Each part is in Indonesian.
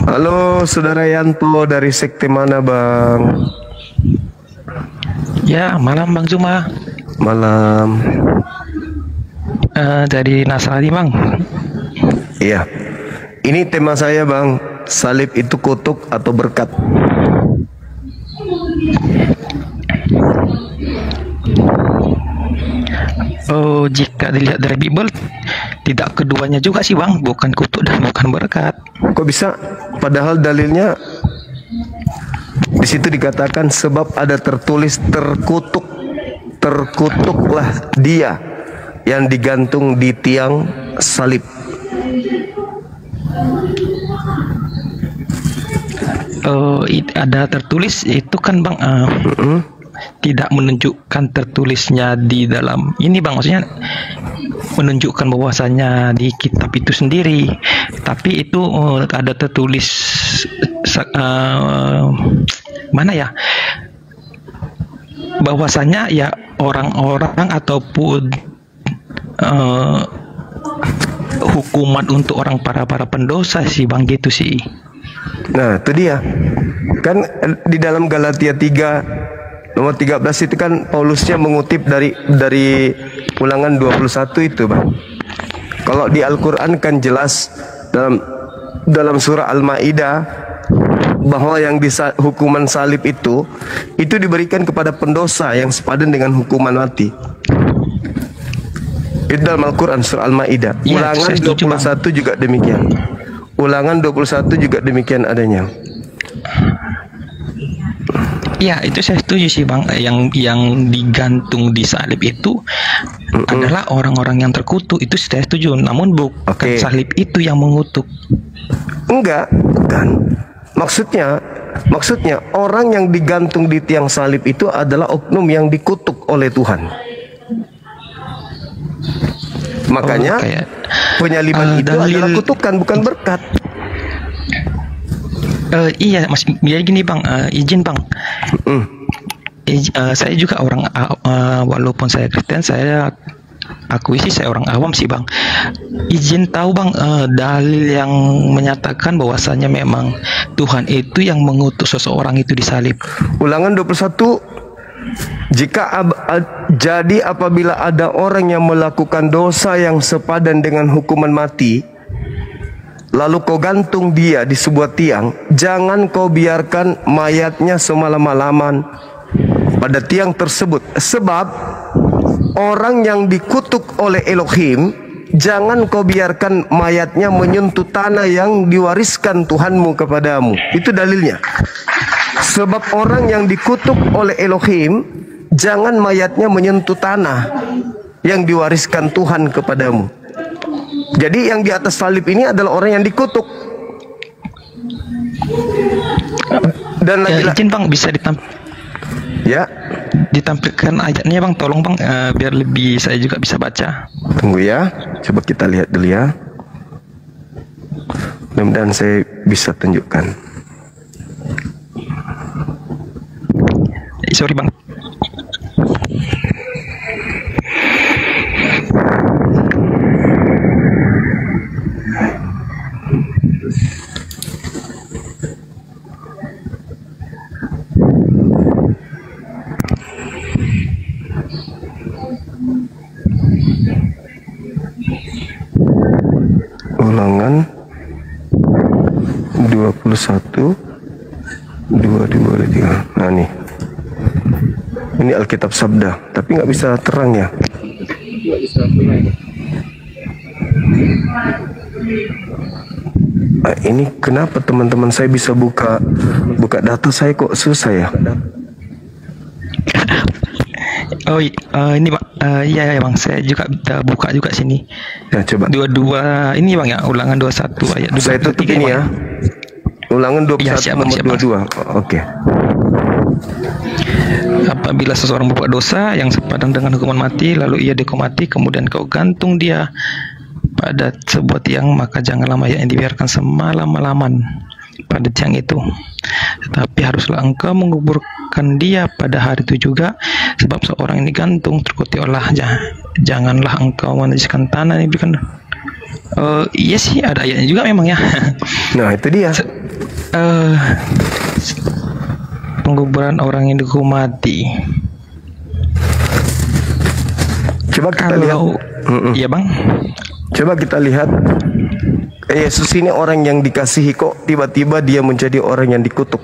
Halo, Saudara Yanto dari sekte mana, Bang? Ya, malam Bang Zuma. Malam. Dari Nasrani Bang. Iya. Ini tema saya, Bang. Salib itu kutuk atau berkat? Oh, jika dilihat dari Bible, tidak keduanya juga sih Bang. Bukan kutuk dan bukan berkat. Kok bisa? Padahal dalilnya di situ dikatakan sebab ada tertulis terkutuk. Terkutuklah dia yang digantung di tiang salib. Ada tertulis itu kan Bang. Tidak menunjukkan tertulisnya di dalam ini Bang, maksudnya menunjukkan bahwasanya di kitab itu sendiri, tapi itu ada tertulis mana ya, bahwasanya ya orang-orang ataupun hukuman untuk orang para pendosa sih Bang, gitu sih. Nah, itu dia. Kan di dalam Galatia 3 nomor 13 itu kan Paulusnya mengutip dari Ulangan 21 itu, Bang. Kalau di Al-Qur'an kan jelas dalam surah Al-Maidah bahwa yang hukuman salib itu diberikan kepada pendosa yang sepadan dengan hukuman mati. Itu dalam Al-Quran surah Al-Maidah. Ya, Ulangan 21 juga demikian. Ulangan 21 juga demikian adanya. Ya, itu saya setuju sih Bang. Yang digantung di salib itu adalah orang-orang yang terkutuk. Itu saya setuju. Namun bukan salib itu yang mengutuk. Enggak, bukan. Maksudnya orang yang digantung di tiang salib itu adalah oknum yang dikutuk oleh Tuhan. Makanya penyaliban itu adalah kutukan, bukan berkat. Iya Mas, jadi gini Bang, izin Bang. Saya juga orang walaupun saya Kristen, saya akui sih saya orang awam sih Bang. Izin tahu Bang, dalil yang menyatakan bahwasanya memang Tuhan itu yang mengutus seseorang itu disalib. Ulangan 21, jadi apabila ada orang yang melakukan dosa yang sepadan dengan hukuman mati, lalu kau gantung dia di sebuah tiang, jangan kau biarkan mayatnya semalam-malaman pada tiang tersebut. Sebab orang yang dikutuk oleh Elohim, jangan kau biarkan mayatnya menyentuh tanah yang diwariskan Tuhanmu kepadamu. Itu dalilnya. Sebab orang yang dikutuk oleh Elohim, jangan mayatnya menyentuh tanah yang diwariskan Tuhan kepadamu. Jadi yang di atas salib ini adalah orang yang dikutuk. Dan izin Bang, bisa ditampilkan ayatnya Bang, tolong Bang, biar lebih saya juga bisa baca. Tunggu ya, coba kita lihat dulu ya. Mudah-mudahan saya bisa tunjukkan. Sorry Bang. Ulangan 21 2 3. Nah nih, ini Alkitab Sabda, tapi nggak bisa terang ya. Ini kenapa teman-teman saya bisa buka data saya kok susah ya? Ini Bang, iya Bang, saya juga buka juga sini. Ya coba. 22 ini Bang ya, Ulangan 21 ayat 22. Saya tutup ini ya. Ulangan 21 ya, siap, nomor siap, 22. Oke. Apabila seseorang berbuat dosa yang sepadan dengan hukuman mati, lalu ia dihukum mati, kemudian kau gantung dia pada sebuah tiang, maka janganlah mayat yang dibiarkan semalam-malaman pada tiang itu, tetapi haruslah engkau menguburkan dia pada hari itu juga, sebab seorang ini gantung terkutuk olehnya. Janganlah engkau menajiskan tanah ini, bukan? Iya sih, ada ayatnya juga memang ya. Nah itu dia. eh Penguburan orang yang dihukum mati. Coba kita lihat. Iya bang. Coba kita lihat. Yesus ini orang yang dikasihi, kok tiba-tiba dia menjadi orang yang dikutuk.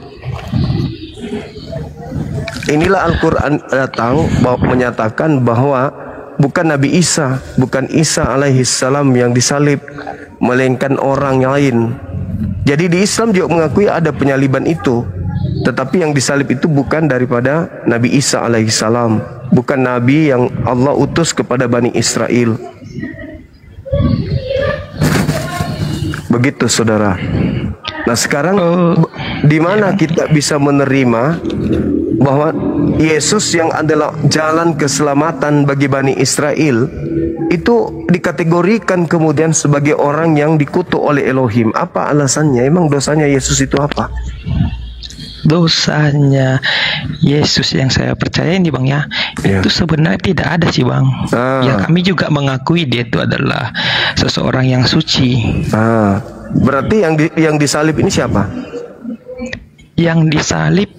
Inilah Al-Quran datang menyatakan bahwa bukan Nabi Isa, bukan Isa alaihissalam yang disalib, melainkan orang lain. Jadi di Islam juga mengakui ada penyaliban itu, tetapi yang disalib itu bukan daripada Nabi Isa alaihissalam, bukan Nabi yang Allah utus kepada Bani Israel. Begitu saudara. Nah sekarang di mana kita bisa menerima bahwa Yesus yang adalah jalan keselamatan bagi Bani Israel itu dikategorikan kemudian sebagai orang yang dikutuk oleh Elohim? Apa alasannya? Emang dosanya Yesus itu apa? Dosanya Yesus yang saya percaya ini bang ya, itu sebenarnya tidak ada sih bang. Ya kami juga mengakui dia itu adalah seseorang yang suci. Berarti yang disalib ini siapa? Yang disalib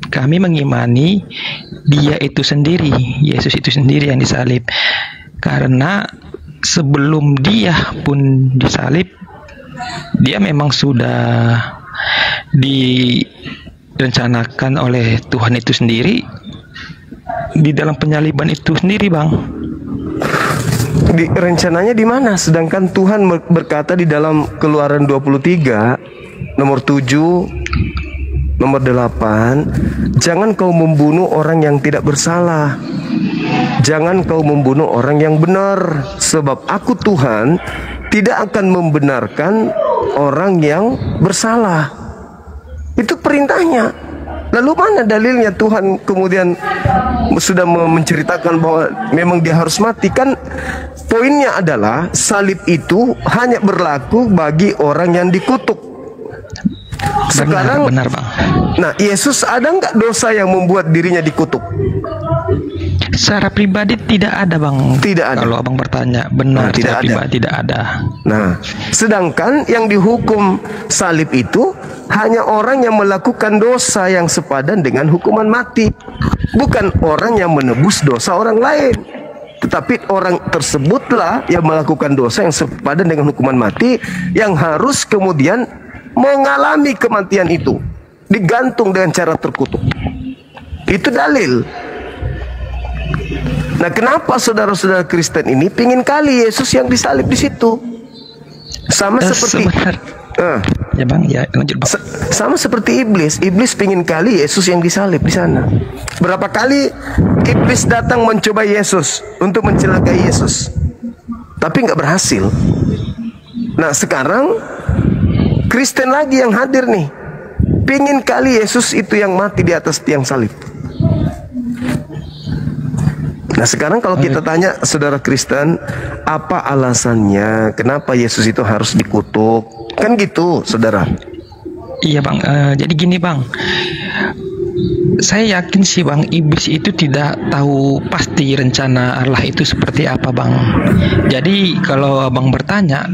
kami mengimani dia itu sendiri, Yesus itu sendiri yang disalib. Karena sebelum dia pun disalib, dia memang sudah direncanakan oleh Tuhan itu sendiri di dalam penyaliban itu sendiri bang. Rencananya di mana? Sedangkan Tuhan berkata di dalam Keluaran 23 nomor 7 nomor 8, jangan kau membunuh orang yang tidak bersalah, jangan kau membunuh orang yang benar, sebab aku Tuhan tidak akan membenarkan orang yang bersalah. Itu perintahnya. Lalu mana dalilnya Tuhan kemudian sudah menceritakan bahwa memang dia harus mati? Kan poinnya adalah salib itu hanya berlaku bagi orang yang dikutuk. Sekarang benar bang. Nah Yesus ada nggak dosa yang membuat dirinya dikutuk? Secara pribadi tidak ada bang. Tidak ada. Kalau abang bertanya benar, tidak ada. Pribadi tidak ada. Nah sedangkan yang dihukum salib itu hanya orang yang melakukan dosa yang sepadan dengan hukuman mati, bukan orang yang menebus dosa orang lain. Tetapi orang tersebutlah yang melakukan dosa yang sepadan dengan hukuman mati, yang harus kemudian mengalami kematian itu, digantung dengan cara terkutuk. Itu dalil. Nah, kenapa saudara-saudara Kristen ini pingin kali Yesus yang disalib di situ? Sama seperti ya bang, ya lanjut bang. Sama seperti iblis. Iblis pingin kali Yesus yang disalib di sana. Berapa kali iblis datang mencoba Yesus untuk mencelakai Yesus, tapi nggak berhasil. Nah, sekarang Kristen lagi yang hadir nih, pingin kali Yesus itu yang mati di atas tiang salib. Nah sekarang kalau kita tanya saudara Kristen, apa alasannya kenapa Yesus itu harus dikutuk? Kan gitu saudara. Iya bang, jadi gini bang, saya yakin sih bang, iblis itu tidak tahu pasti rencana Allah itu seperti apa bang. Jadi kalau abang bertanya,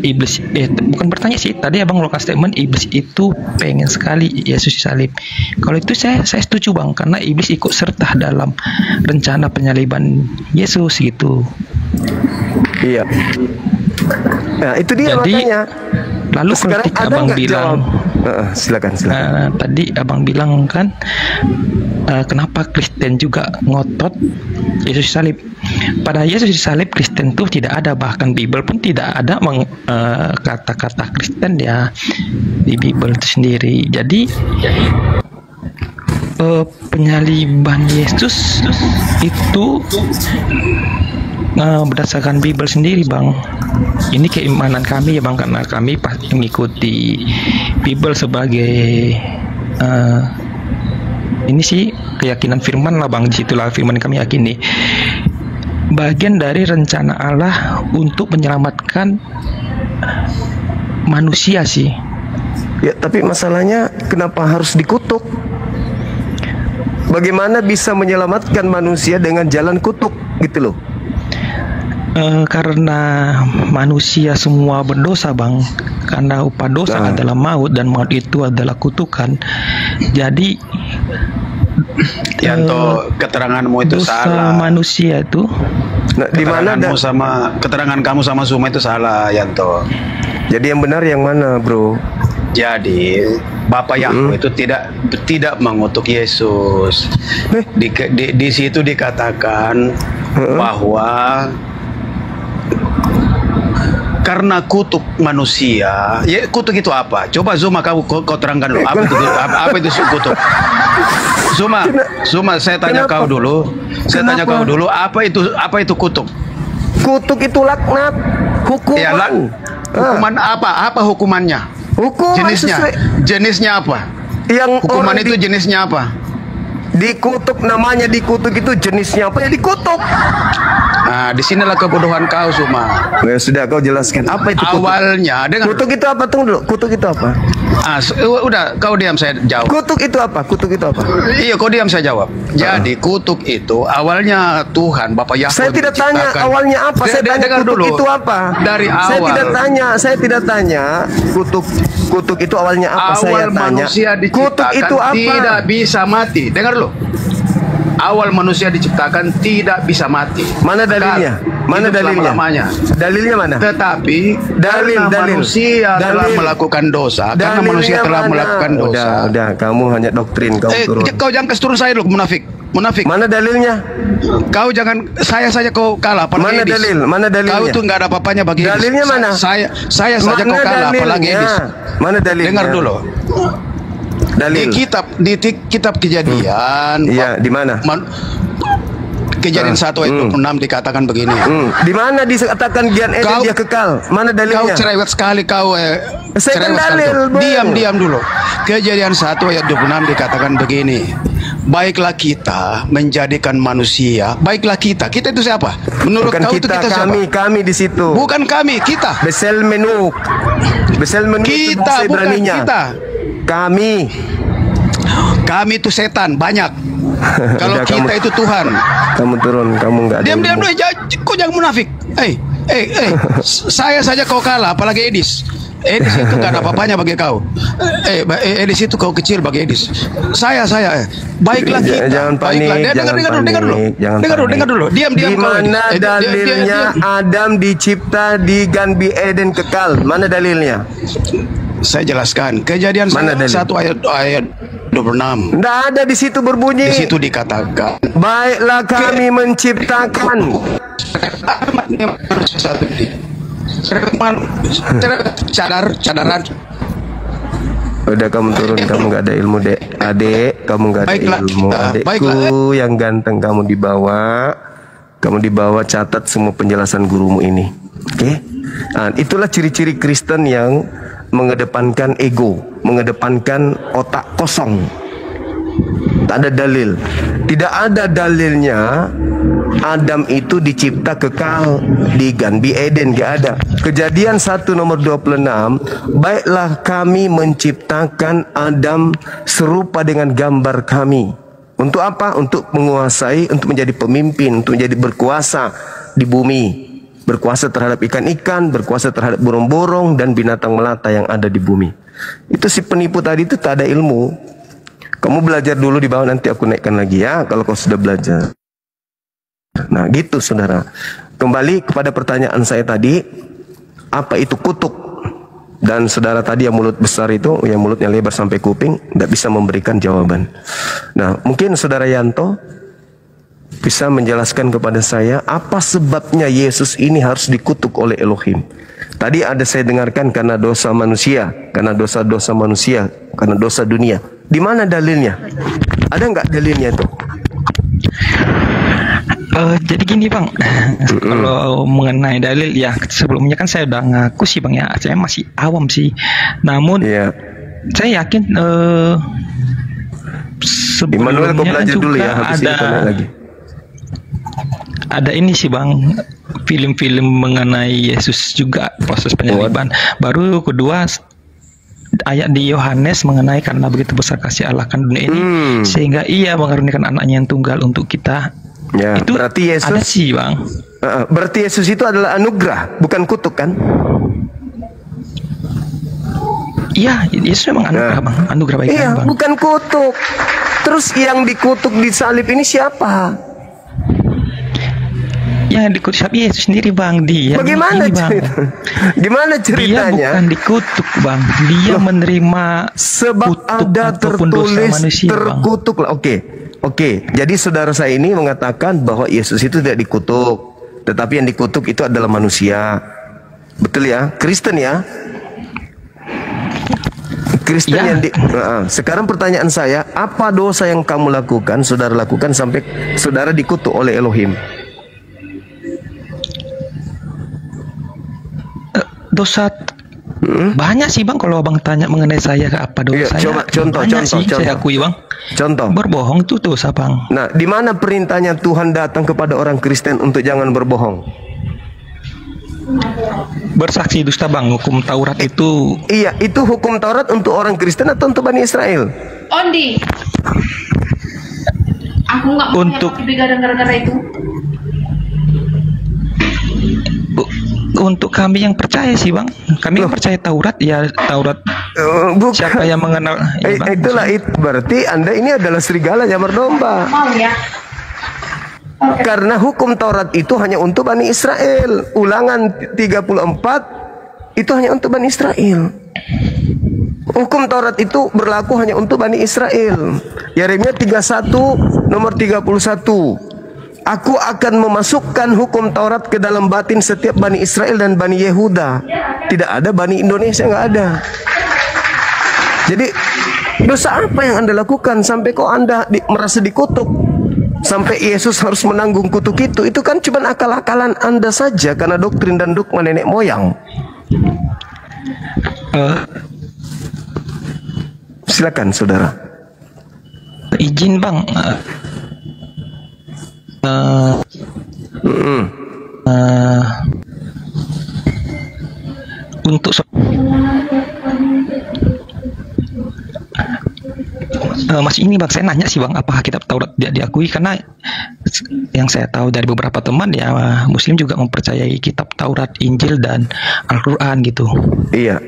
iblis bukan bertanya sih, tadi abang ngeluarkan statement iblis itu pengen sekali Yesus disalib. Kalau itu saya setuju bang, karena iblis ikut serta dalam rencana penyaliban Yesus gitu. Iya. Nah itu dia. Jadi, makanya. Lalu ketika abang bilang, silakan. Tadi abang bilang kan, kenapa Kristen juga ngotot Yesus disalib? Pada Yesus disalib Kristen tuh tidak ada, bahkan Bible pun tidak ada kata-kata Kristen ya di Bible itu sendiri. Jadi penyaliban Yesus itu berdasarkan Bible sendiri bang. Ini keimanan kami ya bang, karena kami pasti mengikuti Bible sebagai ini sih keyakinan firman lah bang. Disitulah firman kami yakini, bagian dari rencana Allah untuk menyelamatkan manusia sih. Ya tapi masalahnya kenapa harus dikutuk? Bagaimana bisa menyelamatkan manusia dengan jalan kutuk gitu loh? Karena manusia semua berdosa, Bang. Karena upah dosa adalah maut, dan maut itu adalah kutukan. Jadi Yanto, keteranganmu itu dosa salah. manusia itu. Nah, di mana Keterangan kamu sama Suma itu salah, Yanto. Jadi yang benar yang mana, bro? Jadi Bapak Yahweh itu tidak mengutuk Yesus. Di situ dikatakan bahwa karena kutuk manusia, ya kutuk itu apa? Coba Zuma kau terangkan dulu. Apa itu kutuk? Zuma, saya tanya kau dulu. Saya tanya kau dulu, apa itu kutuk? Kutuk itu laknat, hukuman. Ya, hukuman apa? Apa hukumannya? Hukuman Jenisnya apa? Yang hukuman itu jenisnya apa? Dikutuk, namanya dikutuk itu jenisnya apa ya dikutuk. Nah, disinilah kebodohan kau, Suma. Ya sudah, kau jelaskan apa itu kutuk. Awalnya dengan kutuk itu apa? Tunggu dulu, kutuk itu apa? Udah, kau diam, saya jawab. Kutuk itu apa? Kutuk itu apa? Iya, kau diam, saya jawab. Jadi kutuk itu awalnya Tuhan Bapak Yahweh. Saya tidak tanya awalnya apa, saya tanya kutuk dulu. itu apa. Dari awal. Saya tidak tanya kutuk itu awalnya apa. Saya tanya manusia kutuk itu apa? Tidak bisa mati. Dengar dulu. Awal manusia diciptakan tidak bisa mati. Mana dalilnya? Mana dalilnya? Dalilnya mana? Tetapi dalil manusia telah melakukan dosa. Karena manusia telah melakukan dosa. Udah, kamu hanya doktrin, turun. Kau jangan kasih turun saya dulu, munafik. Mana dalilnya? Kau jangan, saya saja kau kalah. Mana dalil? Mana dalilnya? Kau itu nggak ada apa-apanya bagi Edis. Dalilnya mana? Saya saja kau kalah, apalagi Edis. Mana dalilnya? Dengar dulu. Dalil. Di kitab Kejadian. Iya, di mana? Kejadian 1 ayat 26 dikatakan begini. Di mana dikatakan Gian Eden dia kekal? Mana dalilnya? Kau cerewet sekali kau. Saya kan dalil, Diam dulu. Kejadian 1 ayat 26 dikatakan begini. Baiklah kita menjadikan manusia. Baiklah kita. Kita itu siapa? Menurut bukan kau kita, itu kita siapa? Kami di situ. Bukan kami, kita. Besel menuk Kita, bukan kita. Kami itu setan banyak. Kalau kita itu Tuhan. Kamu turun, kamu nggak ada. Diam dulu, kau jangan munafik. Saya saja kau kalah, apalagi Edis. Edis itu nggak ada apa-apanya bagi kau. Edis itu kau kecil bagi Edis. Saya. Baiklah kita. Jangan panik. Dengar dulu. Diam. Di mana dalilnya Adam dicipta di Gan Eden kekal? Mana dalilnya? Saya jelaskan. Kejadian 1 ayat 26. Tidak ada di situ berbunyi. Di situ dikatakan. Baiklah kami menciptakan. Cadaran. Udah, kamu turun, kamu nggak ada ilmu, adek. Kamu nggak ada ilmu, adekku yang ganteng. Kamu dibawa catat semua penjelasan gurumu ini. Oke? Nah, itulah ciri-ciri Kristen yang mengedepankan ego, mengedepankan otak kosong. Tak ada dalil. Tidak ada dalilnya Adam itu dicipta kekal di Gan Eden, gak ada. Kejadian 1 nomor 26, baiklah kami menciptakan Adam serupa dengan gambar kami. Untuk apa? Untuk menguasai, untuk menjadi pemimpin, untuk menjadi berkuasa di bumi. Berkuasa terhadap ikan-ikan, berkuasa terhadap burung-burung dan binatang melata yang ada di bumi. Itu si penipu tadi itu tak ada ilmu. Kamu belajar dulu di bawah, nanti aku naikkan lagi ya kalau kau sudah belajar. Nah gitu saudara. Kembali kepada pertanyaan saya tadi, apa itu kutuk? Dan saudara tadi yang mulut besar itu, yang mulutnya lebar sampai kuping, tidak bisa memberikan jawaban. Nah mungkin saudara Yanto bisa menjelaskan kepada saya apa sebabnya Yesus ini harus dikutuk oleh Elohim. Tadi ada saya dengarkan karena dosa manusia, karena dosa-dosa manusia, karena dosa dunia. Di mana dalilnya? Ada nggak dalilnya itu? Jadi gini Bang, kalau mengenai dalil ya sebelumnya kan saya udah ngaku sih Bang ya, saya masih awam sih. Namun saya yakin sebelumnya kau belajar juga dulu ya, habis ada itu lagi. Ada ini sih Bang, film-film mengenai Yesus juga, proses penyaliban. Baru kedua ayat di Yohanes mengenai karena begitu besar kasih Allah kan dunia ini sehingga ia mengaruniakan anaknya yang tunggal untuk kita Ya, Itu berarti ada Yesus sih bang. berarti Yesus itu adalah anugerah, bukan kutuk kan? Iya, Yesus memang anugerah bang, anugerah baik Iya, bang. bukan kutuk. Terus yang dikutuk di salib ini siapa? Yang dikutuk siapa? Yesus sendiri bang. Dia Bagaimana ini, bang. cerita? Gimana Dia ceritanya? bukan dikutuk bang. Dia menerima Sebab kutuk ada ataupun dosa tertulis manusia, bang. terkutuk lah. Oke. Jadi saudara saya ini mengatakan bahwa Yesus itu tidak dikutuk, tetapi yang dikutuk itu adalah manusia. Betul ya? Kristen ya? Kristen Ya. yang sekarang pertanyaan saya, apa dosa yang kamu lakukan, saudara lakukan sampai saudara dikutuk oleh Elohim? Dosa banyak sih bang. Kalau abang tanya mengenai saya apa dosa Iya, saya, coba banyak sih saya akui bang. Contoh. Berbohong itu dosa bang. Nah, di mana perintahnya Tuhan datang kepada orang Kristen untuk jangan berbohong? Bersaksi dusta bang. Hukum Taurat itu. Iya, itu hukum Taurat untuk orang Kristen atau untuk Bani Israel? Ondi, aku nggak mau Untuk- pakai begadang gara-gara itu. Untuk kami yang percaya sih bang. Kami yang percaya Taurat ya Taurat. Bukan. Siapa yang mengenal? Ya, bang, Itulah itu berarti Anda ini adalah serigala yang berdomba. Mau ya? Karena hukum Taurat itu hanya untuk Bani Israel. Ulangan 34 itu hanya untuk Bani Israel. Hukum Taurat itu berlaku hanya untuk Bani Israel. Yeremia 31 nomor 31. Aku akan memasukkan hukum Taurat ke dalam batin setiap Bani Israel dan Bani Yehuda. Tidak ada Bani Indonesia, nggak ada. Jadi dosa apa yang Anda lakukan sampai kok Anda merasa dikutuk? Sampai Yesus harus menanggung kutuk itu. Itu kan cuma akal-akalan Anda saja karena doktrin dan dogma nenek moyang. Silakan saudara. Izin bang. Untuk Mas ini bang, saya nanya sih bang, apakah kitab Taurat tidak diakui? Karena yang saya tahu dari beberapa teman ya Muslim juga mempercayai kitab Taurat, Injil dan Al-Quran gitu. Iya.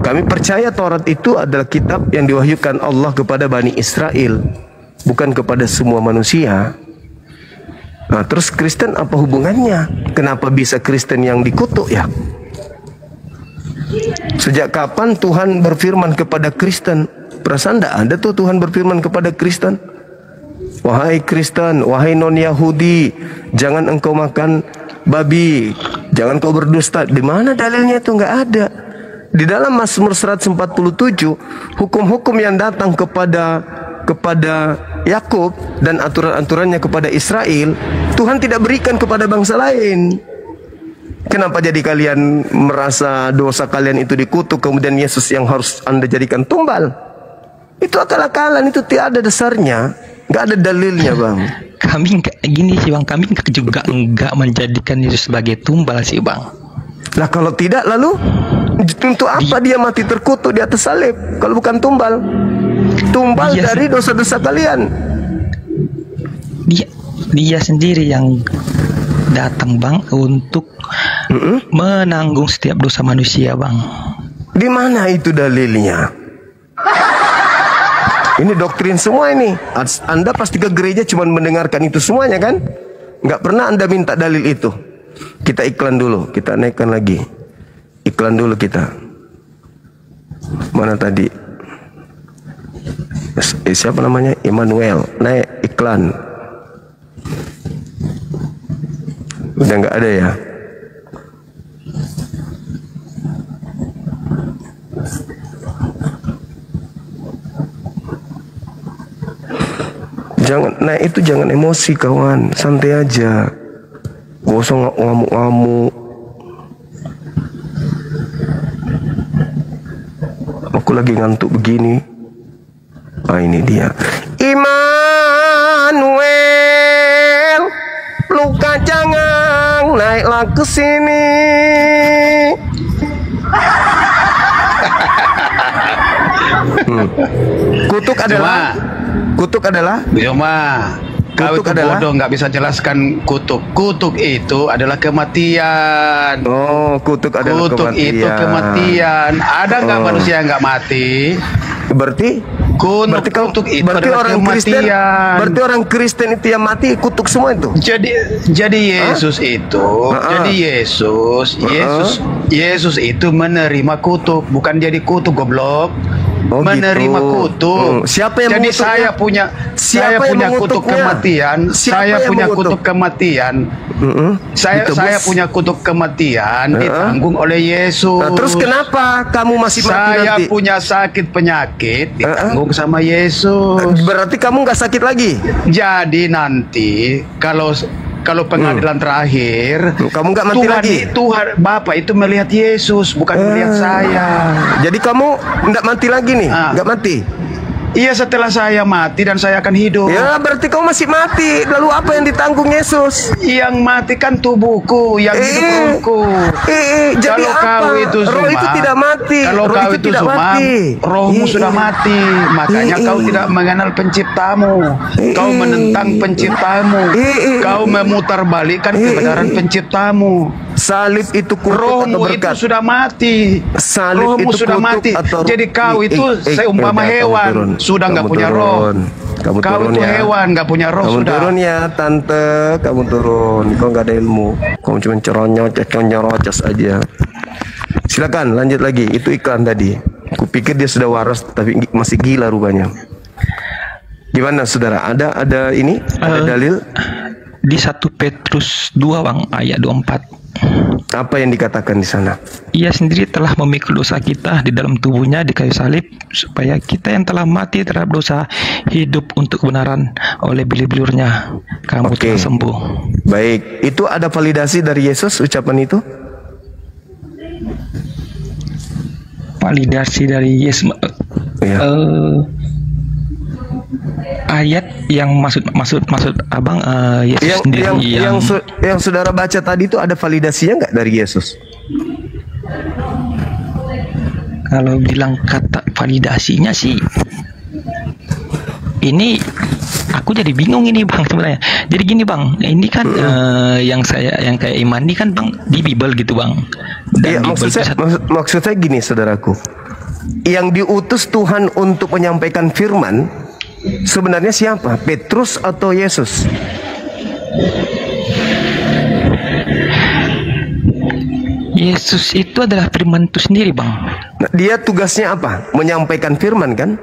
Kami percaya Taurat itu adalah kitab yang diwahyukan Allah kepada Bani Israel, bukan kepada semua manusia. Nah, terus Kristen apa hubungannya? Kenapa bisa Kristen yang dikutuk ya? Sejak kapan Tuhan berfirman kepada Kristen? Perasaan tidak ada tuh Tuhan berfirman kepada Kristen. Wahai Kristen, wahai non-Yahudi, jangan engkau makan babi, jangan kau berdusta. Di mana dalilnya itu? Nggak ada. Di dalam Mazmur 147, hukum-hukum yang datang kepada Yakub dan aturan-aturannya kepada Israel, Tuhan tidak berikan kepada bangsa lain. Kenapa jadi kalian merasa dosa kalian itu dikutuk, kemudian Yesus yang harus Anda jadikan tumbal? Itu akal-akalan, itu tidak ada dasarnya, nggak ada dalilnya bang. Kami gini sih bang, kami juga enggak menjadikan Yesus sebagai tumbal sih bang. Lah kalau tidak, lalu untuk apa dia mati terkutuk di atas salib kalau bukan tumbal? Tumbal Dia dari dosa-dosa kalian. Dia sendiri yang datang bang untuk menanggung setiap dosa manusia bang. Di mana itu dalilnya? Ini doktrin semua ini. Anda pasti ke gereja cuma mendengarkan itu semuanya kan? Nggak pernah Anda minta dalil itu. Kita iklan dulu, kita naikkan lagi. Iklan dulu kita. Mana tadi? Siapa namanya? Immanuel. Naik iklan. Udah nggak ada ya? Jangan emosi kawan, santai aja. Gak usah ngamuk-ngamuk. Aku lagi ngantuk begini. Ah, ini dia. Immanuel, luka jangan naiklah ke sini. Kutuk adalah Cuma Kau Kutuk itu adalah? bodoh, nggak bisa jelaskan kutuk. Kutuk itu adalah kematian. Oh, kutuk adalah Kutuk kematian. itu kematian. Ada nggak manusia yang nggak mati? Berarti Kutuk itu berarti adalah orang Kristen, kematian. berarti orang Kristen itu yang mati kutuk semua itu. Jadi Yesus itu, jadi Yesus itu menerima kutuk, bukan jadi kutuk, goblok. Oh, Menerima gitu. kutuk. Siapa yang jadi mengutuknya? saya punya Siapa yang kutuk mengutuknya? kematian. Siapa Saya yang punya mengutuk? kutuk kematian. Ditebus. Saya punya kutuk kematian ditanggung oleh Yesus. Nah, terus kenapa kamu masih mati Saya nanti? punya sakit penyakit ditanggung sama Yesus. Berarti kamu nggak sakit lagi? Jadi nanti kalau pengadilan terakhir, Kamu nggak mati lagi? Tuhan Bapak itu melihat Yesus, bukan melihat saya. Jadi kamu nggak mati lagi nih? Nggak mati? Iya, setelah saya mati dan saya akan hidup. Ya berarti kamu masih mati. Lalu apa yang ditanggung Yesus? Yang mati kan tubuhku, yang hidup rohku. Jadi Kalau apa? kau itu Roh itu tidak mati. Kalau Roh kau itu itu tidak Zuma, mati. rohmu sudah mati. Makanya kau tidak mengenal penciptamu. Kau menentang penciptamu. Kau memutarbalikkan kebenaran penciptamu. Salib itu kutuk atau Rohmu itu berkat? sudah mati. Salib Rohmu itu sudah kutuk mati. atau Jadi kau itu seumpama udah, kamu hewan, turun. sudah nggak Kamu punya turun. roh. Kamu Kau turun itu ya. hewan, nggak punya roh Kamu sudah. turun ya tante. Kamu turun. Kau nggak ada ilmu. Kamu cuma ceronyos aja. Silakan lanjut lagi. Itu iklan tadi. Kupikir dia sudah waras tapi masih gila rupanya. Gimana saudara? Ada ini? Ada dalil? Di 1 Petrus 2 Bang, ayat 24. Apa yang dikatakan di sana? Ia sendiri telah memikul dosa kita di dalam tubuhnya di kayu salib, supaya kita yang telah mati terhadap dosa hidup untuk kebenaran. Oleh beli-beliurnya kamu Oke. telah sembuh. Baik, itu ada validasi dari Yesus ucapan itu? Validasi dari Yesus. Iya. Ayat yang maksud abang Yesus sendiri yang saudara baca tadi itu ada validasinya nggak dari Yesus? Kalau bilang kata validasinya sih, ini aku jadi bingung ini Bang sebenarnya. Jadi gini Bang, ini kan yang kayak iman ini kan Bang di Bible gitu Bang. Iya, maksud saya gini saudaraku, yang diutus Tuhan untuk menyampaikan firman sebenarnya siapa? Petrus atau Yesus? Yesus itu adalah firman itu sendiri Bang. Nah, dia tugasnya apa? Menyampaikan firman kan?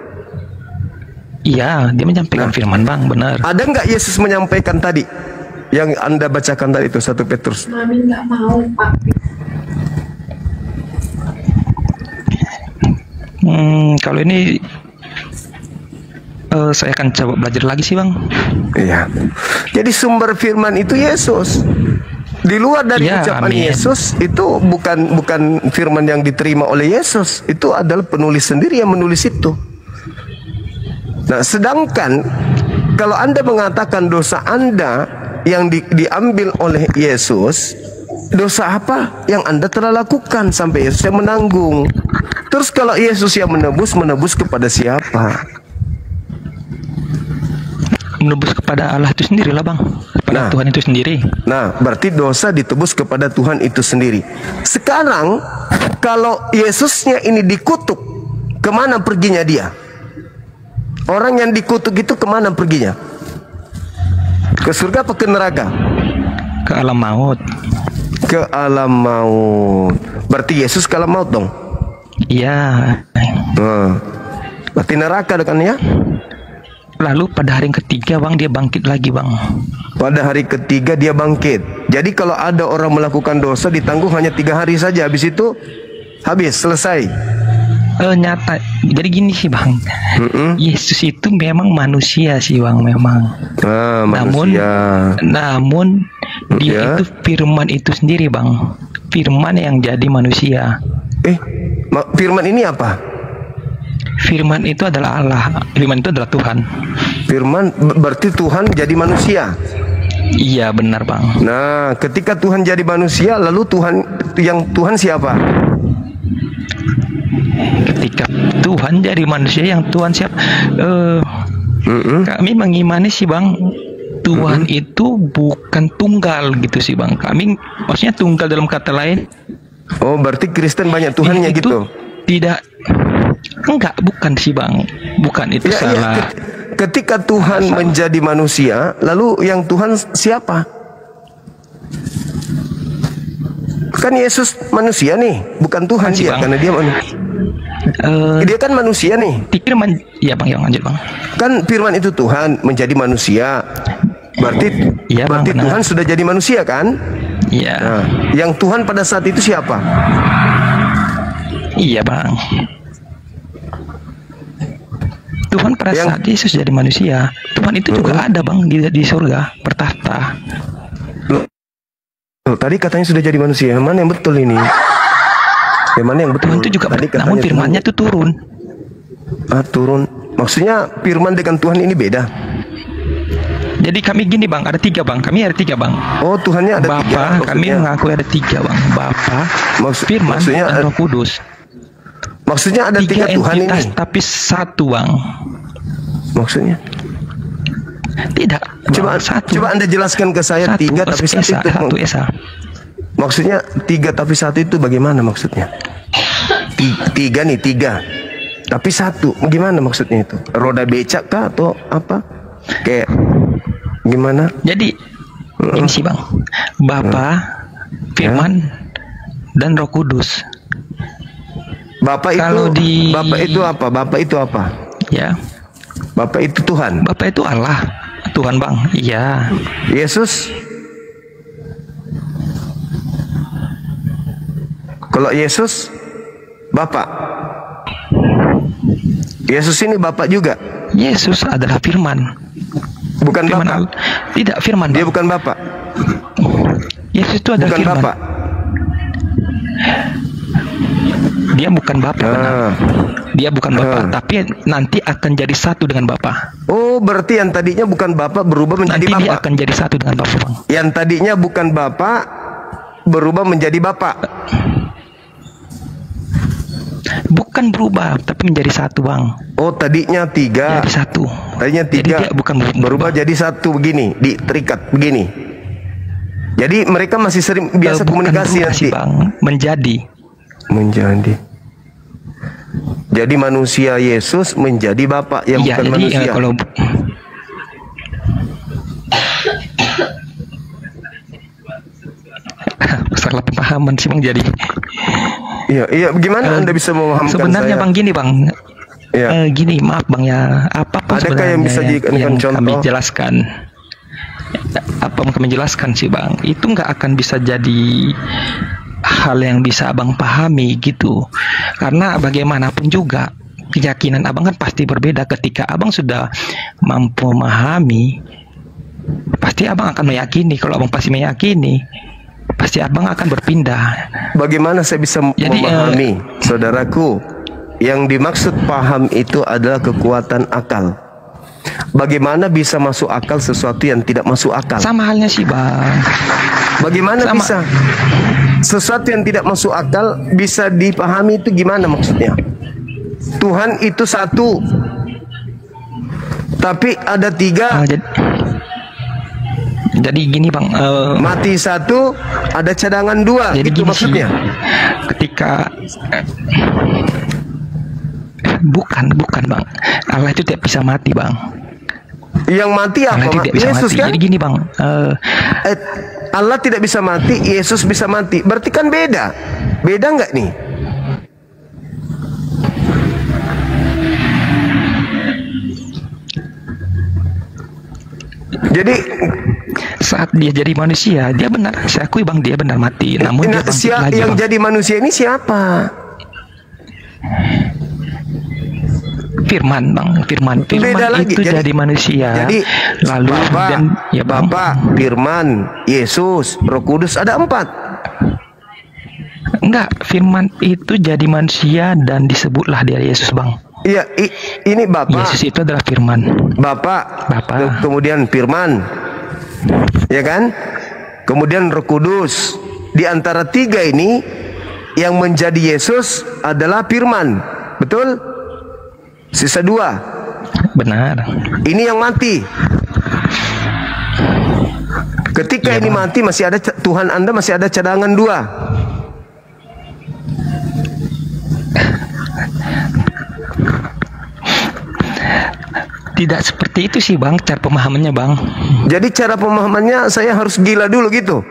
Iya, dia menyampaikan firman Bang, benar. Ada nggak Yesus menyampaikan tadi yang Anda bacakan tadi itu 1 Petrus? Mami nggak mau, Pak. Kalau ini saya akan coba belajar lagi sih Bang. Iya. Jadi sumber firman itu Yesus. Di luar dari Ya, ucapan amin. Yesus itu bukan firman yang diterima oleh Yesus. Itu adalah penulis sendiri yang menulis itu. Nah, sedangkan kalau Anda mengatakan dosa Anda yang diambil oleh Yesus, dosa apa yang Anda telah lakukan sampai Yesus yang menanggung? Terus kalau Yesus yang menebus kepada siapa? Menebus kepada Allah itu sendiri lah Bang, kepada Tuhan itu sendiri. Nah, berarti dosa ditebus kepada Tuhan itu sendiri. Sekarang, kalau Yesusnya ini dikutuk, kemana perginya dia? Orang yang dikutuk itu kemana perginya? Ke surga apa ke neraka? Ke alam maut. Ke alam maut. Berarti Yesus ke alam maut dong? Iya. Berarti neraka kan ya? Lalu pada hari yang ketiga Bang, dia bangkit lagi Bang. Pada hari ketiga dia bangkit. Jadi kalau ada orang melakukan dosa ditanggung hanya 3 hari saja. Habis itu habis, selesai. Nyata. Jadi gini sih Bang, Yesus itu memang manusia sih Bang, memang. Manusia. Namun dia itu firman itu sendiri Bang. Firman yang jadi manusia. Firman ini apa? Firman itu adalah Allah. Firman itu adalah Tuhan. Firman berarti Tuhan jadi manusia. Iya benar Bang. Nah, ketika Tuhan jadi manusia, lalu Tuhan siapa? Ketika Tuhan jadi manusia, yang Tuhan siapa? Kami mengimani sih Bang, Tuhan itu bukan tunggal gitu sih Bang. Kami maksudnya tunggal dalam kata lain. Oh, berarti Kristen banyak Tuhannya itu gitu. Tidak, enggak, bukan sih Bang. Bukan, itu Ya, salah. ketika Tuhan menjadi manusia, lalu yang Tuhan siapa? Kan Yesus manusia nih, bukan Tuhan Masih, dia, Bang. karena dia manusia. Dia kan manusia nih. Firman, ya Bang, yang lanjut Bang. Kan firman itu Tuhan menjadi manusia. Berarti Iya, Bang, berarti benar. Tuhan sudah jadi manusia kan? Iya, Nah, yang Tuhan pada saat itu siapa? iya Bang. Tuhan pada Yang- saat Yesus jadi manusia, Tuhan itu juga ada Bang di surga bertahta. Loh, tadi katanya sudah jadi manusia. Mana yang betul ini? Yang mana yang betul? Tuhan itu juga Tadi katanya namun firman-Nya itu turun. turun. Maksudnya firman dengan Tuhan ini beda. Jadi kami gini Bang, ada 3 Bang. Kami ada 3 Bang. Oh, Tuhannya ada Bapa, tiga. kami Maksudnya, mengaku ada 3 Bang. Bapa, Firman, maksudnya, dan Roh Kudus. maksudnya ada 3 tiga Tuhan ini. entitas tapi 1 Bang. Maksudnya. Tidak. Coba, Bang, 1. coba Anda jelaskan ke saya 3 tapi 1 Esa, itu. 1 Esa. Maksudnya 3 tapi 1 itu bagaimana maksudnya? 3 nih, 3. Tapi 1. Gimana maksudnya itu? Roda becak kah atau apa? Kayak gimana? Jadi ini sih Bang. Bapa, Firman, dan Roh Kudus. Bapak itu Kalau di- Bapak itu apa? Bapak itu apa? Ya. Bapak itu Tuhan. Bapa itu Allah. Tuhan Bang. Iya. Yesus. Kalau Yesus Bapak. Yesus ini Bapak juga. Yesus adalah Firman. Bukan Firman Bapak. Tidak, Firman Dia Bang. bukan Bapak. Yesus itu adalah Bukan Firman. Bapak. Dia bukan Bapa benar. Ah. Dia bukan Bapa, Ah. tapi nanti akan jadi satu dengan Bapa. Oh, berarti yang tadinya bukan Bapak berubah menjadi Nanti dia Bapak. akan jadi satu dengan Bapa, Bang. Yang tadinya bukan Bapak berubah menjadi Bapak. Bukan berubah, tapi menjadi satu, Bang. Oh, tadinya 3. Jadi satu. Tadinya Jadi 3. dia bukan berubah jadi 1 begini, diterikat begini. Jadi mereka masih sering biasa Bukan komunikasi berubah nanti. sih, Bang. Menjadi. Jadi manusia Yesus menjadi Bapak yang Iya, bukan jadi manusia. kalau salah pemahaman sih, Bang. Jadi Iya, gimana Anda bisa memahamkan sebenarnya saya? Bang gini, Bang. Iya. Gini, maaf Bang ya. Apa Adakah sebenarnya yang bisa dijadikan yang contoh? kami jelaskan? Apa yang kami jelaskan sih, Bang? Itu nggak akan bisa jadi hal yang bisa Abang pahami gitu. Karena bagaimanapun juga keyakinan Abang kan pasti berbeda. Ketika Abang sudah mampu memahami, pasti Abang akan meyakini. Kalau Abang pasti meyakini, pasti Abang akan berpindah. Bagaimana saya bisa Jadi, memahami, saudaraku? Yang dimaksud paham itu adalah kekuatan akal. Bagaimana bisa masuk akal sesuatu yang tidak masuk akal? Sama halnya sih, Bang. Bagaimana Sama. bisa sesuatu yang tidak masuk akal bisa dipahami itu gimana maksudnya? Tuhan itu 1, tapi ada 3. Jadi gini Bang, Mati 1, ada cadangan 2. jadi Itu gini maksudnya. sih, ketika bukan Bang, Allah itu tidak bisa mati Bang. Yang mati Allah apa? itu tidak bisa Yesus mati. kan? Jadi gini Bang, Allah tidak bisa mati, Yesus bisa mati. Berarti kan beda. Beda nggak nih? Jadi saat dia jadi manusia, dia benar, saya akui Bang, dia benar mati. Namun dia bangkit lagi yang Bang. jadi manusia ini siapa? Firman Bang, Firman Beda lagi. itu jadi manusia. Jadi lalu Bapa, kemudian ya Bang, Bapa, Firman, Yesus, Roh Kudus, ada 4. enggak, Firman itu jadi manusia dan disebutlah dia Yesus Bang. Iya, ini Bapa, Yesus itu adalah Firman. Bapa, Bapa. kemudian Firman, ya kan? Kemudian Roh Kudus. Di antara 3 ini yang menjadi Yesus adalah Firman, betul? Sisa 2. Benar. Ini yang mati. Ketika Ya, ini Bang. mati, masih ada Tuhan Anda masih ada cadangan 2. Tidak seperti itu sih Bang, cara pemahamannya Bang. Jadi cara pemahamannya saya harus gila dulu gitu.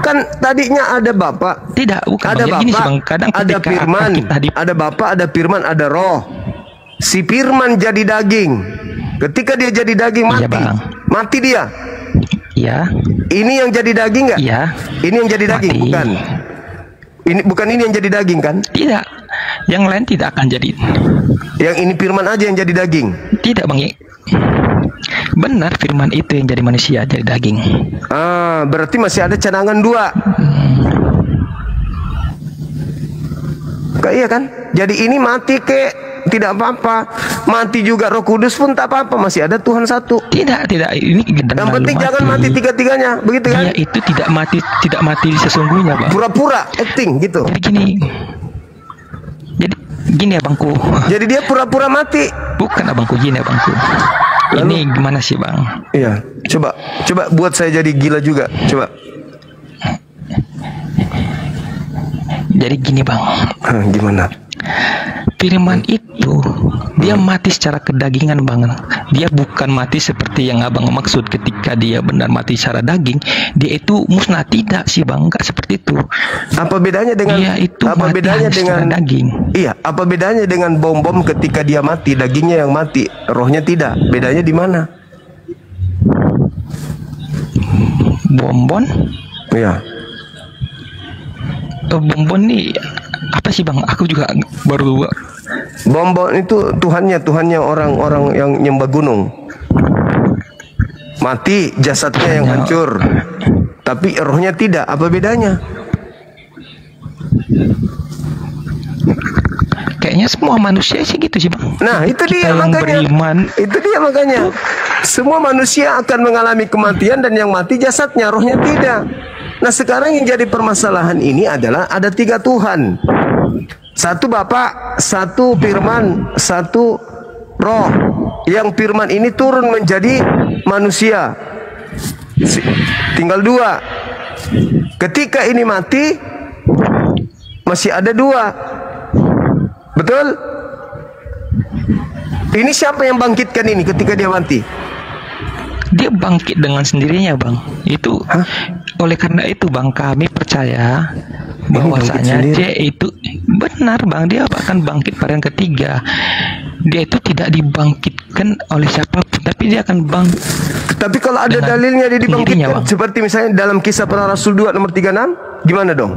Kan tadinya ada Bapak, Tidak, bukan ada Bang. Jadi gini sih Bapak, Bang, kadang ada ketika Firman, kita ada Bapak, ada Firman, ada Roh. Si Firman jadi daging. Ketika dia jadi daging Iya, mati, Bang. mati dia. ya, Ini yang jadi daging nggak? ya, Ini yang jadi daging, Mati. bukan? Bukan ini yang jadi daging kan? tidak. Yang lain tidak akan jadi. Yang ini Firman aja yang jadi daging. Tidak Bang. Benar, Firman itu yang jadi manusia, jadi daging. Ah, berarti masih ada cadangan 2. Iya kan? Jadi ini mati tidak apa-apa. Mati juga Roh Kudus pun tak apa-apa, masih ada Tuhan satu. Tidak. Ini Yang penting jangan mati tiga-tiganya, begitu kan? Dia itu tidak mati sesungguhnya Bang. Pura-pura acting gitu. Jadi gini abangku. Jadi dia pura-pura mati. Bukan abangku, gini abangku. Ini gimana sih Bang? Iya, coba buat saya jadi gila juga. Coba. Jadi gini Bang. Gimana? Firman itu dia mati secara kedagingan Bang. Dia bukan mati seperti yang abang maksud ketika dia benar mati secara daging. Dia itu musnah, tidak sih Bang, enggak seperti itu. Apa bedanya dengan Dia itu apa mati bedanya hanya secara dengan daging. Iya, apa bedanya dengan bom-bom ketika dia mati, dagingnya yang mati, rohnya tidak. Bedanya di mana? Bonbon? Iya. Bonbon nih apa sih Bang? Aku juga baru. Bom-bom itu Tuhannya orang-orang yang nyembah gunung. Mati, jasadnya yang hancur. Tapi rohnya tidak. Apa bedanya? Kayaknya semua manusia sih gitu sih Bang. Nah, itu Kita dia yang makanya. beriman. Itu dia makanya. Semua manusia akan mengalami kematian dan yang mati jasadnya, rohnya tidak. Nah, sekarang yang jadi permasalahan ini adalah ada 3 Tuhan. Satu Bapa, satu Firman, satu Roh. Yang Firman ini turun menjadi manusia. Tinggal 2. Ketika ini mati, masih ada 2. Betul? Ini siapa yang bangkitkan ini ketika dia mati? Dia bangkit dengan sendirinya Bang. Itu oleh karena itu Bang, kami percaya bahwasanya bangkit dia itu benar Bang, dia akan bangkit pada yang ketiga. Dia itu tidak dibangkitkan oleh siapapun, tapi dia akan bangkit. Tapi kalau ada dengan dalilnya dia sendirinya, dibangkitkan, Bang. seperti misalnya dalam Kisah Para Rasul 2 nomor 36, gimana dong?